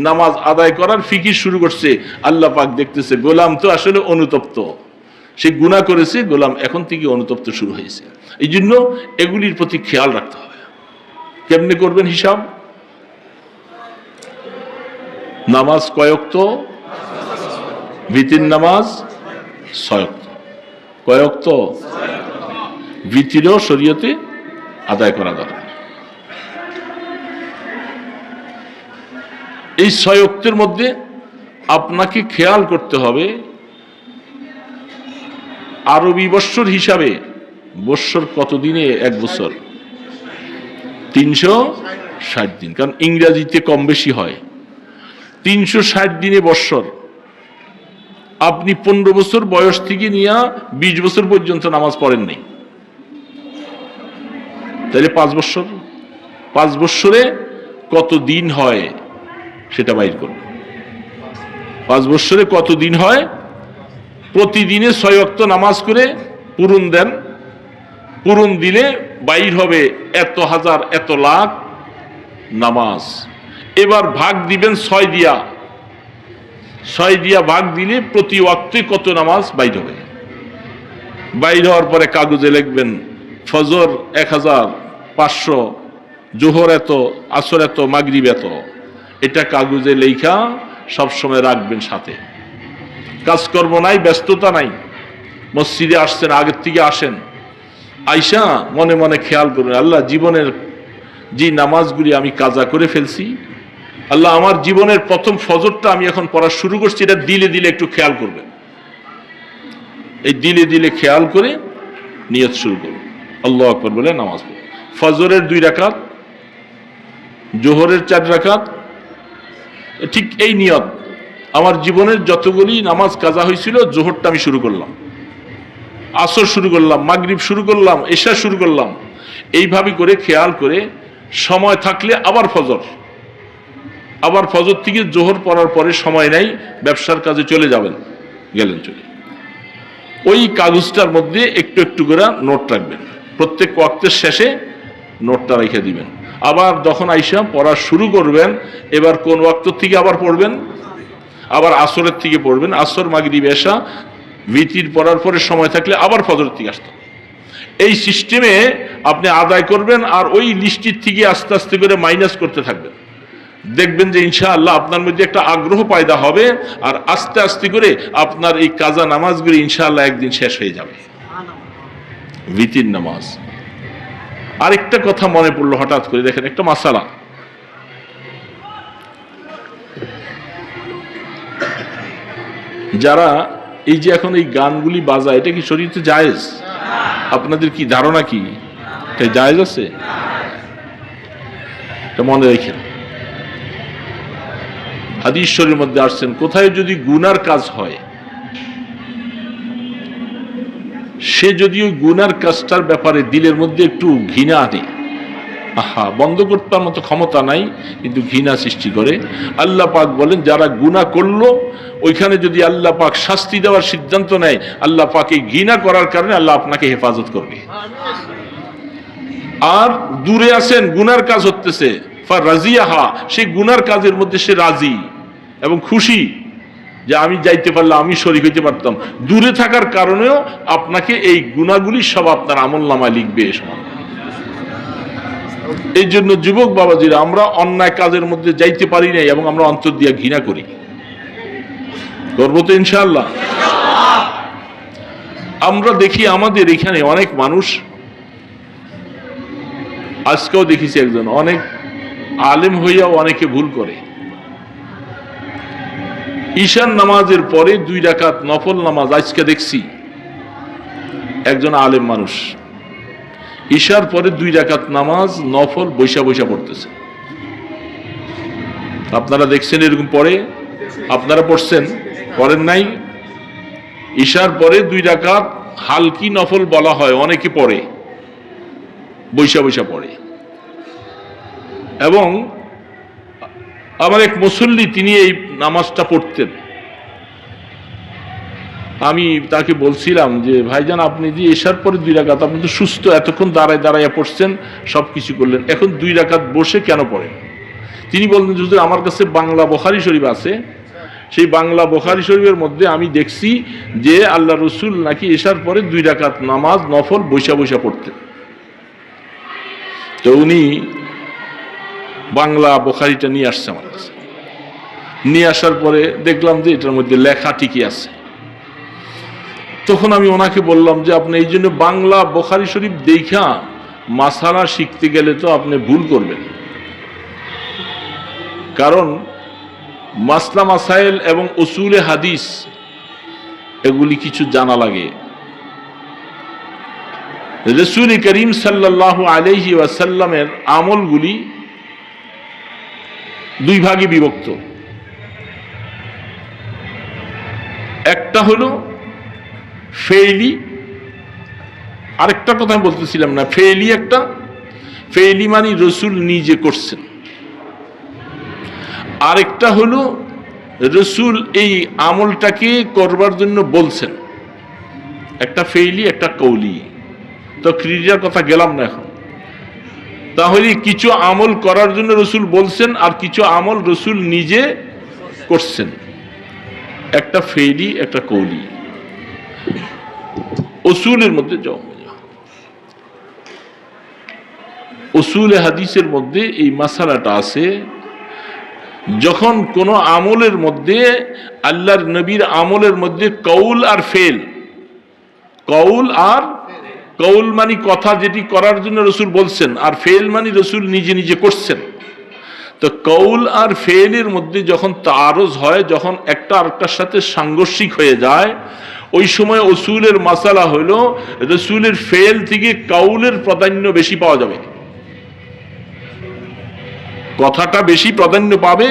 নামাজ আদায় করার ফিকির শুরু করছে। আল্লাহ পাক দেখতেছে গোলাম তো আসলে অনুতপ্ত, সে গুনাহ করেছে, গোলাম এখন থেকে অনুতপ্ত শুরু হয়েছে। এই জন্য এগুলির প্রতি খেয়াল রাখতে হবে। কেমনে করবেন হিসাব? নামাজ কয়ক্ত? ভিতির নামাজ 6 ওয়াক্ত। কয়ক্ত? ভিতিরও শরীয়তে আদায় করা দরকার। এই 6 ওয়াক্তের মধ্যে আপনাকে খেয়াল করতে হবে আরবি বৎসর হিসাবে বৎসর কত দিনে এক বছর? 360 দিন, কারণ ইংরেজিতে কম বেশি হয়। 360 দিনে বৎসর। আপনি 15 বছর বয়স থেকে নিয়ে 20 বছর পর্যন্ত নামাজ পড়েন নাই, তাহলে 5 বছর। 5 বছরে কত দিন হয় সেটা বাইর করুন। 5 বছরে কত দিন হয়? প্রতিদিনে 6 ওয়াক্ত নামাজ করে পূরণ দেন। পূরণ দিলে বাইর হবে এত হাজার, এত লাখ নামাজ। এবার ভাগ দিবেন 6 দিয়া। 6 দিয়া ভাগ দিলে প্রতি ওয়াক্তে কত নামাজ বাইর হবে। বাইর হওয়ার পরে কাগজে লিখবেন ফজর 1500, জোহর এত, আসর এত, মাগরিব এত। এটা কাগজে লেখা সবসময় রাখবেন সাথে। কাজকর্ম নাই, ব্যস্ততা নাই, মসজিদে আসছেন, আগের থেকে আসেন, আইসা মনে মনে খেয়াল করুন, আল্লাহ জীবনের যে নামাজগুলি আমি কাজা করে ফেলছি, আল্লাহ আমার জীবনের প্রথম ফজরটা আমি এখন পড়া শুরু করছি, এটা দিলে দিলে একটু খেয়াল করবেন। এই দিলে দিলে খেয়াল করে নিয়ত শুরু করুন, আল্লাহু আকবার বলে নামাজ পড়ুন। ফজরের 2 রাকাত, জোহরের 4 রাকাত, ঠিক এই নিয়ত। আমার জীবনের যতগুলি নামাজ কাজা হয়েছিল, জোহরটা আমি শুরু করলাম, আসর শুরু করলাম, মাগরিব শুরু করলাম, এশা শুরু করলাম। এইভাবে করে খেয়াল করে সময় থাকলে আবার ফজর, আবার ফজর থেকে জোহর পড়ার পরে সময় নাই, ব্যবসার কাজে চলে যাবেন, গেলেন চলে। ওই কাগজটার মধ্যে একটু একটু করে নোট রাখবেন, প্রত্যেক ওয়াক্তের শেষে নোটটা রেখে দিবেন। আবার যখন আইসা পড়া শুরু করবেন, এবার কোন ওয়াক্ত থেকে আবার পড়বেন? আবার আসরের থেকে পড়বেন, আসর, মাগরিব, এশা, ভিতির পড়ার পরে সময় থাকলে আবার ফজর থেকে আসতে। এই সিস্টেমে আপনি আদায় করবেন, আর ওই লিস্টির থেকে আস্তে আস্তে করে মাইনাস করতে থাকবেন। দেখবেন যে ইনশাআল্লাহ আপনার মধ্যে একটা আগ্রহ পয়দা হবে, আর আস্তে আস্তে করে আপনার এই কাজা নামাজগুলি ইনশাআল্লাহ একদিন শেষ হয়ে যাবে। ভিতির নামাজ। আরেকটা কথা মনে পড়লো হঠাৎ করে, দেখেন একটা মাসালা। যারা এই যে এখন এই গানগুলি বাজায়, এটা কি শরীয়তে জায়েজ? আপনাদের কি ধারণা, কি এটা জায়েজ আছে? এটা মনে রাখেন, হাদিস শরীফের মধ্যে আসছেন, কোথায় যদি গুনার কাজ হয়, সে যদি ওই গুনার কাজটার ব্যাপারে দিলের মধ্যে একটু ঘৃণা আনে, বন্ধ করতে মতো ক্ষমতা নাই, কিন্তু ঘৃণা সৃষ্টি করে, আল্লাহ পাক বলেন যারা গুনাহ করলো ওইখানে যদি আল্লাহ পাক শাস্তি দেওয়ার সিদ্ধান্ত নেয়, আল্লাহ পাক এই ঘৃণা করার কারণে আল্লাহ আপনাকে হেফাজত করবে। আর দূরে আছেন, গুনার কাজ হতেছে, ফারাজিয়াহা, সেই গুনার কাজের মধ্যে সে রাজি এবং খুশি যে আমি যাইতে পারলাম, আমি শরীক হইতে পারতাম। দূরে থাকার কারণেও আপনাকে এই গুনাহগুলি সব আপনার আমলনামায় লিখবে। এই জন্য যুবক বাবাজিরা, আমরা অন্যায় কাজের মধ্যে যাইতে পারি নাই এবং আমরা অন্তর দিয়ে ঘৃণা করি। করবো তো ইনশাআল্লাহ। আমরা দেখি আমাদের এখানে অনেক মানুষ, আজকেও দেখেছি একজন অনেক আলেম হইয়াও অনেকে ভুল করে। ঈশান নামাজের পরে 2 রাকাত নফল নামাজ, আজকে দেখছি একজন আলেম মানুষ ঈশার পরে 2 রাকাত নামাজ নফল বৈশা বৈশা পড়তেছে। আপনারা দেখছেন এরকম পড়ে? আপনারা পড়ছেন? পড়েন নাই? ঈশার পরে 2 রাকাত হালকি নফল বলা হয়, অনেকে পড়ে, বৈশা বৈশা পড়ে। এবং আমার এক মুসল্লি তিনি এই নামাজটা পড়তেন। আমি তাকে বলছিলাম যে ভাইজান, আপনি যে এশার পরে 2 রাকাত, আপনি তো সুস্থ, এতক্ষণ দাঁড়ায় দাঁড়াইয়া পড়ছেন, সবকিছু করলেন, এখন 2 রাকাত বসে কেন পড়েন? তিনি বললেন যে আমার কাছে বাংলা বুখারী শরীফ আছে, সেই বাংলা বুখারী শরীফের মধ্যে আমি দেখছি যে আল্লাহ রসুল নাকি এশার পরে 2 রাকাত নামাজ নফল বৈশা বৈশা পড়তেন। তো উনি বাংলা বুখারীটা নিয়ে আসছে আমার কাছে। নিয়ে আসার পরে দেখলাম যে এটার মধ্যে লেখা ঠিকই আছে। তখন আমি ওনাকে বললাম যে আপনি এই জন্য বাংলা বুখারী শরীফ দেখা মাসালা শিখতে গেলে তো আপনি ভুল করবেন, কারণ মাসলা মাসাইল এবং উসুলে হাদিস এগুলি কিছু জানা লাগে। রাসূল করিম সাল্লাল্লাহু আলাইহি ওয়াসাল্লামের আমলগুলি 2 ভাগে বিভক্ত। একটা হলো ফেইলি, আরেকটা কথা আমি বলতেছিলাম না, ফেইলি একটা, ফেইলি মানে রসুল নিজে করছেন। আরেকটা হলো রসুল এই আমলটাকে করবার জন্য বলছেন। একটা ফেইলি, একটা কৌলি। তো ক্রিয়ার কথা গেলাম না এখন। তাহলে কিছু আমল করার জন্য রসুল বলছেন, আর কিছু আমল রসুল নিজে করছেন। একটা ফেইলি, একটা কৌলি। উসুলের মধ্যে যাও, উসুলে হাদিসের মধ্যে এই মাসালাটা আছে, যখন কোন আমলের মধ্যে আল্লাহর নবীর আমলের মধ্যে কৌল আর ফেল, কৌল মানে কথা যেটি করার জন্য রসুল বলছেন, আর ফেল মানে রসুল নিজে নিজে করছেন। তো কৌল আর ফেলের মধ্যে যখন তারজ হয়, যখন একটা আরেকটার সাথে সাংঘর্ষিক হয়ে যায়, ওই সময় উসুলের মাসালা হলো রসুলের ফেল থেকে কৌলের প্রাধান্য বেশি পাওয়া যাবে, কথাটা বেশি প্রাধান্য পাবে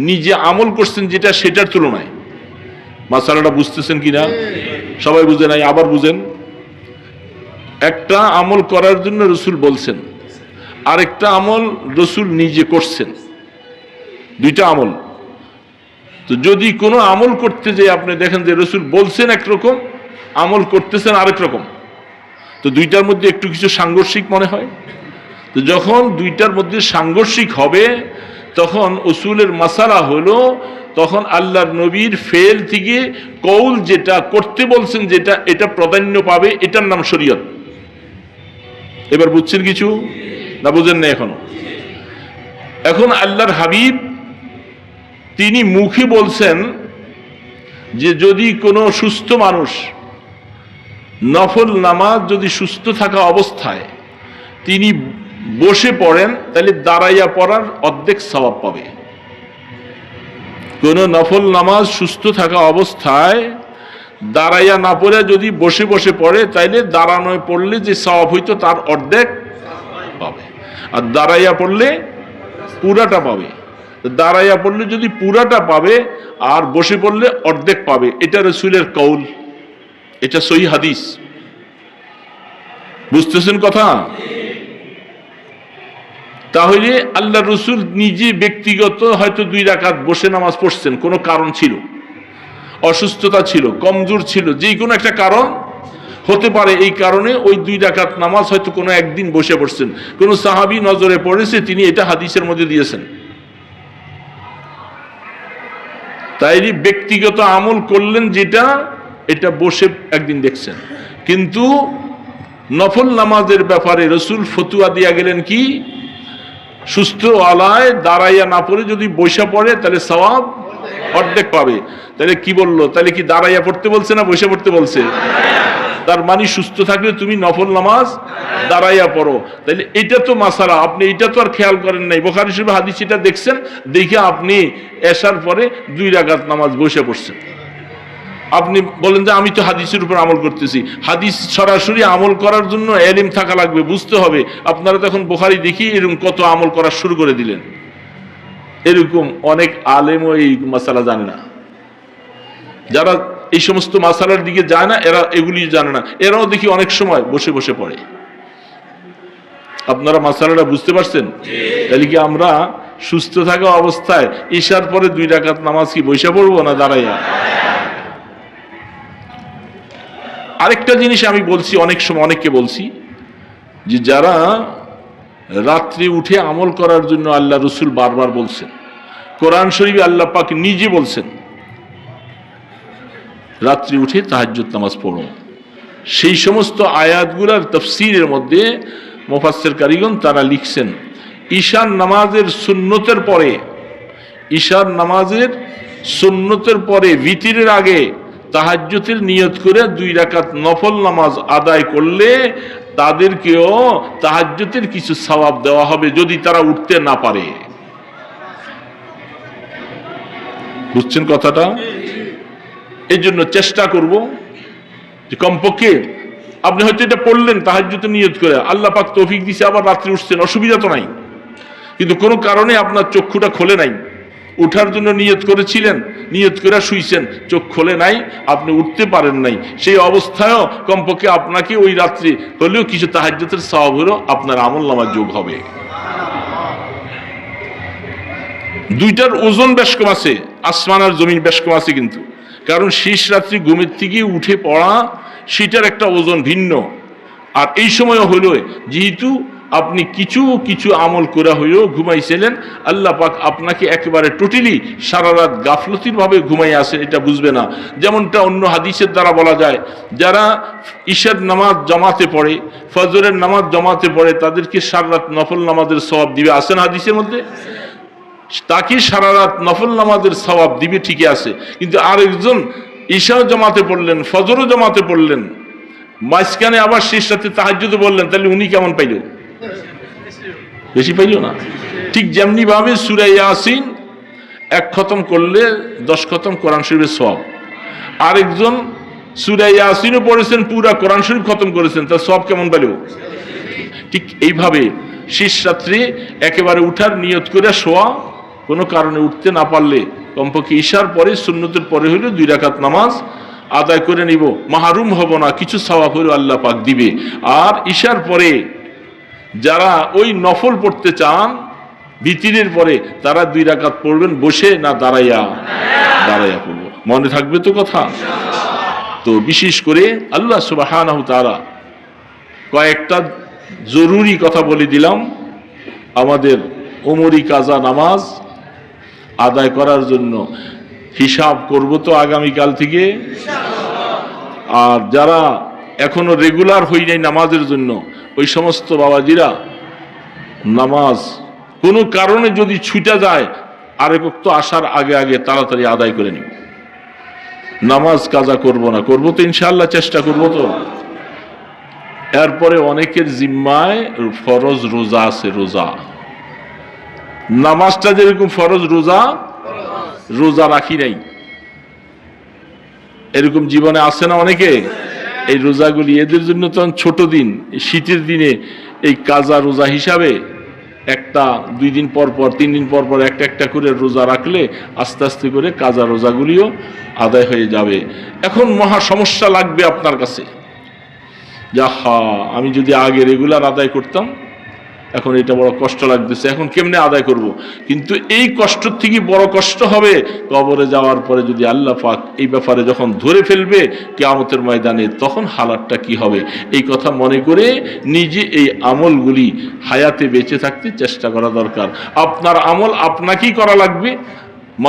নিজে আমল করছেন যেটা, সেটার তুলনায়। মাসালাটা বুঝতেছেন কিনা? সবাই বুঝে নাই, আবার বুঝেন। একটা আমল করার জন্য রসুল বলছেন, আরেকটা আমল রসুল নিজে করছেন, 2টা আমল। তো যদি কোনো আমল করতে যে আপনি দেখেন যে রসুল বলছেন একরকম, আমল করতেছেন আরেক রকম, তো 2টার মধ্যে একটু কিছু সাংঘর্ষিক মনে হয়। তো যখন 2টার মধ্যে সাংঘর্ষিক হবে, তখন উসুলের মাসালা হলো, তখন আল্লাহর নবীর ফেল থেকে কৌল যেটা করতে বলছেন, যেটা এটা প্রাধান্য পাবে, এটার নাম শরীয়ত। এবার বুঝছেন কিছু না বুঝেন না এখনো? এখন আল্লাহর হাবিব তিনি মুখে বলছেন যে যদি কোনো সুস্থ মানুষ নফল নামাজ যদি সুস্থ থাকা অবস্থায় তিনি বসে পড়েন, তাহলে দাঁড়াইয়া পড়ার অর্ধেক সওয়াব পাবে। কোন নফল নামাজ সুস্থ থাকা অবস্থায় দাঁড়াইয়া না পড়ে যদি বসে বসে পড়ে, তাইলে দাঁড়ানোয় পড়লে যে সওয়াব হইতো তার অর্ধেক পাবে, আর দাঁড়াইয়া পড়লে পুরাটা পাবে। দাঁড়াইয়া পড়লে যদি পুরাটা পাবে, আর বসে পড়লে অর্ধেক পাবে। এটা রাসূলের কৌল, এটা সহিহ হাদিস। বুঝতেছেন কথা? তাহলে আল্লাহ রসুল নিজে ব্যক্তিগত হয়তো 2 রাকাত বসে নামাজ পড়ছেন, কোনো কারণ ছিল, অসুস্থতা ছিল, কমজোর ছিল, যে কোনো একটা কারণ হতে পারে। এই কারণে ওই 2 রাকাত নামাজ হয়তো কোনো একদিন বসে পড়ছেন, কোন সাহাবী নজরে পড়েছে, তিনি এটা হাদিসের মধ্যে দিয়েছেন। তাই ব্যক্তিগত আমল করলেন যেটা, এটা বসে একদিন দেখছেন। কিন্তু নফল নামাজের ব্যাপারে রসুল ফতুয়া দিয়া গেলেন কি, সুস্থ আলায় দাঁড়াইয়া না পড়ে যদি বৈশা পড়ে তাহলে সওয়াব অর্ধেক পাবে। তাহলে কি বললো? তাহলে কি দাঁড়াইয়া পড়তে বলছে না বৈশা পড়তে বলছে? তার মানে সুস্থ থাকলে তুমি নফল নামাজ দাঁড়াইয়া পড়ো। তাহলে এটা তো মাসালা, আপনি এটা তো আর খেয়াল করেন নাই। বুখারী শরীফে হাদিস এটা দেখছেন, দেখে আপনি এশার পরে 2 রাকাত নামাজ বসে পড়ছেন। আপনি বলেন যে আমি তো হাদিসের উপর আমল করতেছি। হাদিস সরাসরি আমল করার জন্য ইলম থাকা লাগবে, বুঝতে হবে। আপনারা তখন বুখারী দেখি এরকম কত আমল করা শুরু করে দিলেন। এরকম অনেক আলেমও এই মাসালা জানে না। যারা এই সমস্ত মাসালার দিকে যায় না, এরা এগুলি জানে না, এরাও দেখি অনেক সময় বসে বসে পড়ে। আপনারা মাসালাটা বুঝতে পারছেন? তাহলে কি আমরা সুস্থ থাকা অবস্থায় ঈশার পরে 2 রাকাত নামাজ কি বসে পড়বো না দাঁড়াইয়া? আরেকটা জিনিস আমি বলছি, অনেক সময় অনেককে বলছি যে যারা রাত্রে উঠে আমল করার জন্য আল্লাহ রসুল বারবার বলছেন, কোরআন শরীফে আল্লাহ পাক নিজে বলছেন রাত্রি উঠে তাহাজ্জুদ নামাজ পড়ো। সেই সমস্ত আয়াতগুলোর তাফসীরের মধ্যে মুফাসসির কারিগণ তারা লিখছেন ঈশার নামাজের সুন্নতের পরে ভিতরের আগে তাহাজ্জুদের নিয়ত করে 2 রাকাত নফল নামাজ আদায় করলে তাদেরকেও তাহাজ্জুদের কিছু সওয়াব দেওয়া হবে যদি তারা উঠতে না পারে। বুঝছেন কথাটা? এই জন্য চেষ্টা করব যে কমপক্ষে আপনি হয়তো এটা পড়লেন তাহাজ্জুদের নিয়ত করে, আল্লাহ পাক তৌফিক দিছে, আবার রাত্রে উঠছেন, অসুবিধা তো নাই, কিন্তু কোনো কারণে আপনার চক্ষুটা খোলে নাই, উঠার জন্য নিয়ত করেছিলেন, নিয়ত করে শুইছেন, চোখ খোলে নাই, আপনি উঠতে পারেন নাই, সেই অবস্থায়ও কমপক্ষে আপনাকে ওই রাত্রি হলেও কিছু তাহাজ্জুদের সওয়াব হলো আপনার আমলনামায় যোগ হবে। দুইটার ওজন বেশ কম আছে, আসমান আর জমিন বেশ কম আছে, কিন্তু কারণ শেষ রাত্রি ঘুমের থেকে উঠে পড়া সেটার একটা ওজন ভিন্ন। আর এই সময় হলো যেহেতু আপনি কিছু কিছু আমল করা হয়েও ঘুমাইছিলেন, আল্লাহ পাক আপনাকে একেবারে টোটালি সারা রাত গাফলতির ভাবে ঘুমাই আসেন, এটা বুঝবে না। যেমনটা অন্য হাদিসের দ্বারা বলা যায়, যারা ঈশার নামাজ জামাতে পড়ে, ফজরের নামাজ জামাতে পড়ে, তাদেরকে সারা রাত নফল নামাজের সওয়াব দিবে, আসেন হাদিসের মধ্যে, তাকে সারা রাত নফল নামাজের সওয়াব দিবে, ঠিকই আছে। কিন্তু আরেকজন ঈশাও জামাতে পড়লেন, ফজরও জামাতে পড়লেন, মাঝখানে আবার শেষ রাতে তাহাজ্জুদ বললেন, তাহলে উনি কেমন পাইল? বেশি পাইল না? ঠিক যেমনি ভাবে সূরা ইয়াসিন 1 খতম করলে 10 খতম কোরআন শরীফের সওয়াব, আরেকজন সূরা ইয়াসিনও পড়েছেন, পুরা কোরআন শরীফ খতম করেছেন, তার সওয়াব কেমন পাইল? ঠিক এইভাবে শেষ রাত্রে একেবারে উঠার নিয়ত করে শোয়া, কোনো কারণে উঠতে না পারলে কমপক্ষে ঈশার পরে সুন্নতের পরে হইলে 2 রাকাত নামাজ আদায় করে নিব, মাহরুম হব না, কিছু সওয়াব হইল আল্লাহ পাক দিবে। আর ঈশার পরে যারা ওই নফল পড়তে চান ভিতরের পরে, তারা 2 রাকাত পড়বেন বসে, না দাঁড়াইয়া? দাঁড়াইয়া পড়ব। মনে থাকবে তো কথা? তো বিশেষ করে আল্লাহ সুবহানাহু তাআলা কয়েকটা জরুরি কথা বলে দিলাম। আমাদের ওমরি কাজা নামাজ আদায় করার জন্য হিসাব করব তো আগামীকাল থেকে। আর যারা এখনো রেগুলার হই নাই নামাজের জন্য, ওই সমস্ত বাবাজিরা নামাজ কোনো কারণে যদি ছুটে যায়, আরেক ওয়াক্ত আসার আগে আগে তাড়াতাড়ি আদায় করে নিব। নামাজ কাজা করব না, করব তো ইনশাআল্লাহ, চেষ্টা করব তো। এরপরে অনেকের জিম্মায় ফরজ রোজা আছে, রোজা নামাজটা যেরকম ফরজ, রোজা রাখি নাই, এরকম জীবনে আছে না অনেকে। এই রোজাগুলি এদের জন্য তখন ছোট দিন, শীতের দিনে এই কাজা রোজা হিসাবে 1-2 দিন পর পর 3 দিন পর পর একটা একটা করে রোজা রাখলে আস্তে আস্তে করে কাজা রোজাগুলিও আদায় হয়ে যাবে। এখন মহা সমস্যা লাগবে আপনার কাছে, যাহা আমি যদি আগে রেগুলার আদায় করতাম, এখন এটা বড় কষ্ট লাগতেছে, এখন কেমনে আদায় করব। কিন্তু এই কষ্ট থেকে বড় কষ্ট হবে কবরে যাওয়ার পরে, যদি আল্লাহ পাক এই ব্যাপারে যখন ধরে ফেলবে কিয়ামতের ময়দানে, তখন হালাতটা কি হবে। এই কথা মনে করে নিজে এই আমলগুলি হায়াতে বেঁচে থাকতে চেষ্টা করা দরকার। আপনার আমল আপনাকেই করা লাগবে।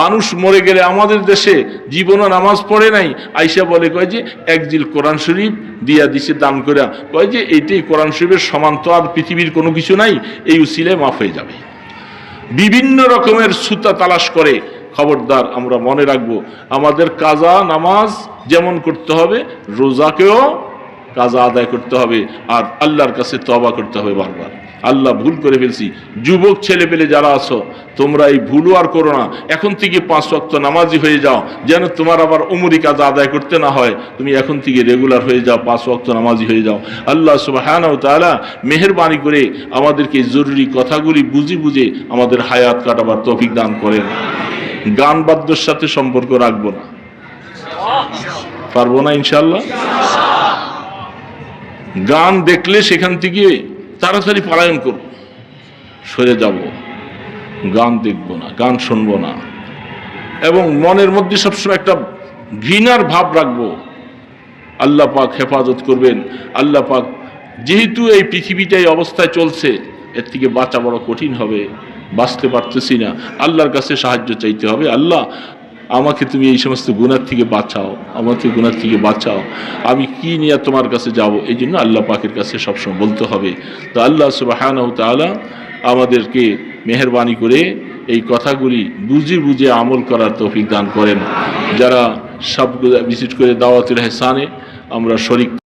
মানুষ মরে গেলে, আমাদের দেশে জীবনও নামাজ পড়ে নাই, আইসা বলে কয় যে 1 জিল কোরআন শরীফ দিয়া দিছে দান করে, কয় যে এইটাই কোরআন শরীফের সমান তো আর পৃথিবীর কোনো কিছু নাই, এই উসিলায় মাফ হয়ে যাবে। বিভিন্ন রকমের সুতা তালাশ করে। খবরদার, আমরা মনে রাখবো, আমাদের কাজা নামাজ যেমন করতে হবে, রোজাকেও কাজা আদায় করতে হবে, আর আল্লাহর কাছে তওবা করতে হবে বারবার। আল্লাহ ভুল করে ফেলছি, যুবক ছেলে পেলে যারা আছো, তোমরা এই ভুলও আর করো না। এখন থেকে 5 ওয়াক্ত নামাজি হয়ে যাও, যেন তোমার আবার উমরি কাজা আদায় করতে না হয়। তুমি এখন থেকে রেগুলার হয়ে যাও, 5 ওয়াক্ত নামাজি হয়ে যাও। আল্লাহ সুবহানাহু তাআলা মেহেরবানি করে আমাদেরকে জরুরি কথাগুলি বুঝে বুঝে আমাদের হায়াত কাটাবার তৌফিক দান করেন। গান বাদ্যর সাথে সম্পর্ক রাখবো না, পারবো না ইনশাআল্লাহ। গান দেখলে সেখান থেকে তাড়াতাড়ি পলায়ন করব, সরে যাব। গান দেখব না, গান শুনবো না, এবং মনের মধ্যে সবসময় একটা ঘৃণার ভাব রাখবো। আল্লাহ পাক হেফাজত করবেন। আল্লাহ পাক, যেহেতু এই পৃথিবীটা এই অবস্থায় চলছে, এর থেকে বাঁচা বড় কঠিন হবে, বাঁচতে পারতেছি না, আল্লাহর কাছে সাহায্য চাইতে হবে। আল্লাহ, আমাকে তুমি এই সমস্ত গুনাহ থেকে বাঁচাও, আমাকে গুনাহ থেকে বাঁচাও, আমি কি নিয়ে তোমার কাছে যাব। এই জন্য আল্লাহ পাকের কাছে সবসময় বলতে হবে। তো আল্লাহ সুবহানাহু ওয়া তাআলা আমাদেরকে মেহেরবানি করে এই কথাগুলি বুঝে বুঝে আমল করার তৌফিক দান করেন। যারা সব বিশেষ করে দাওয়াতুল ইহসানে আমরা শরীক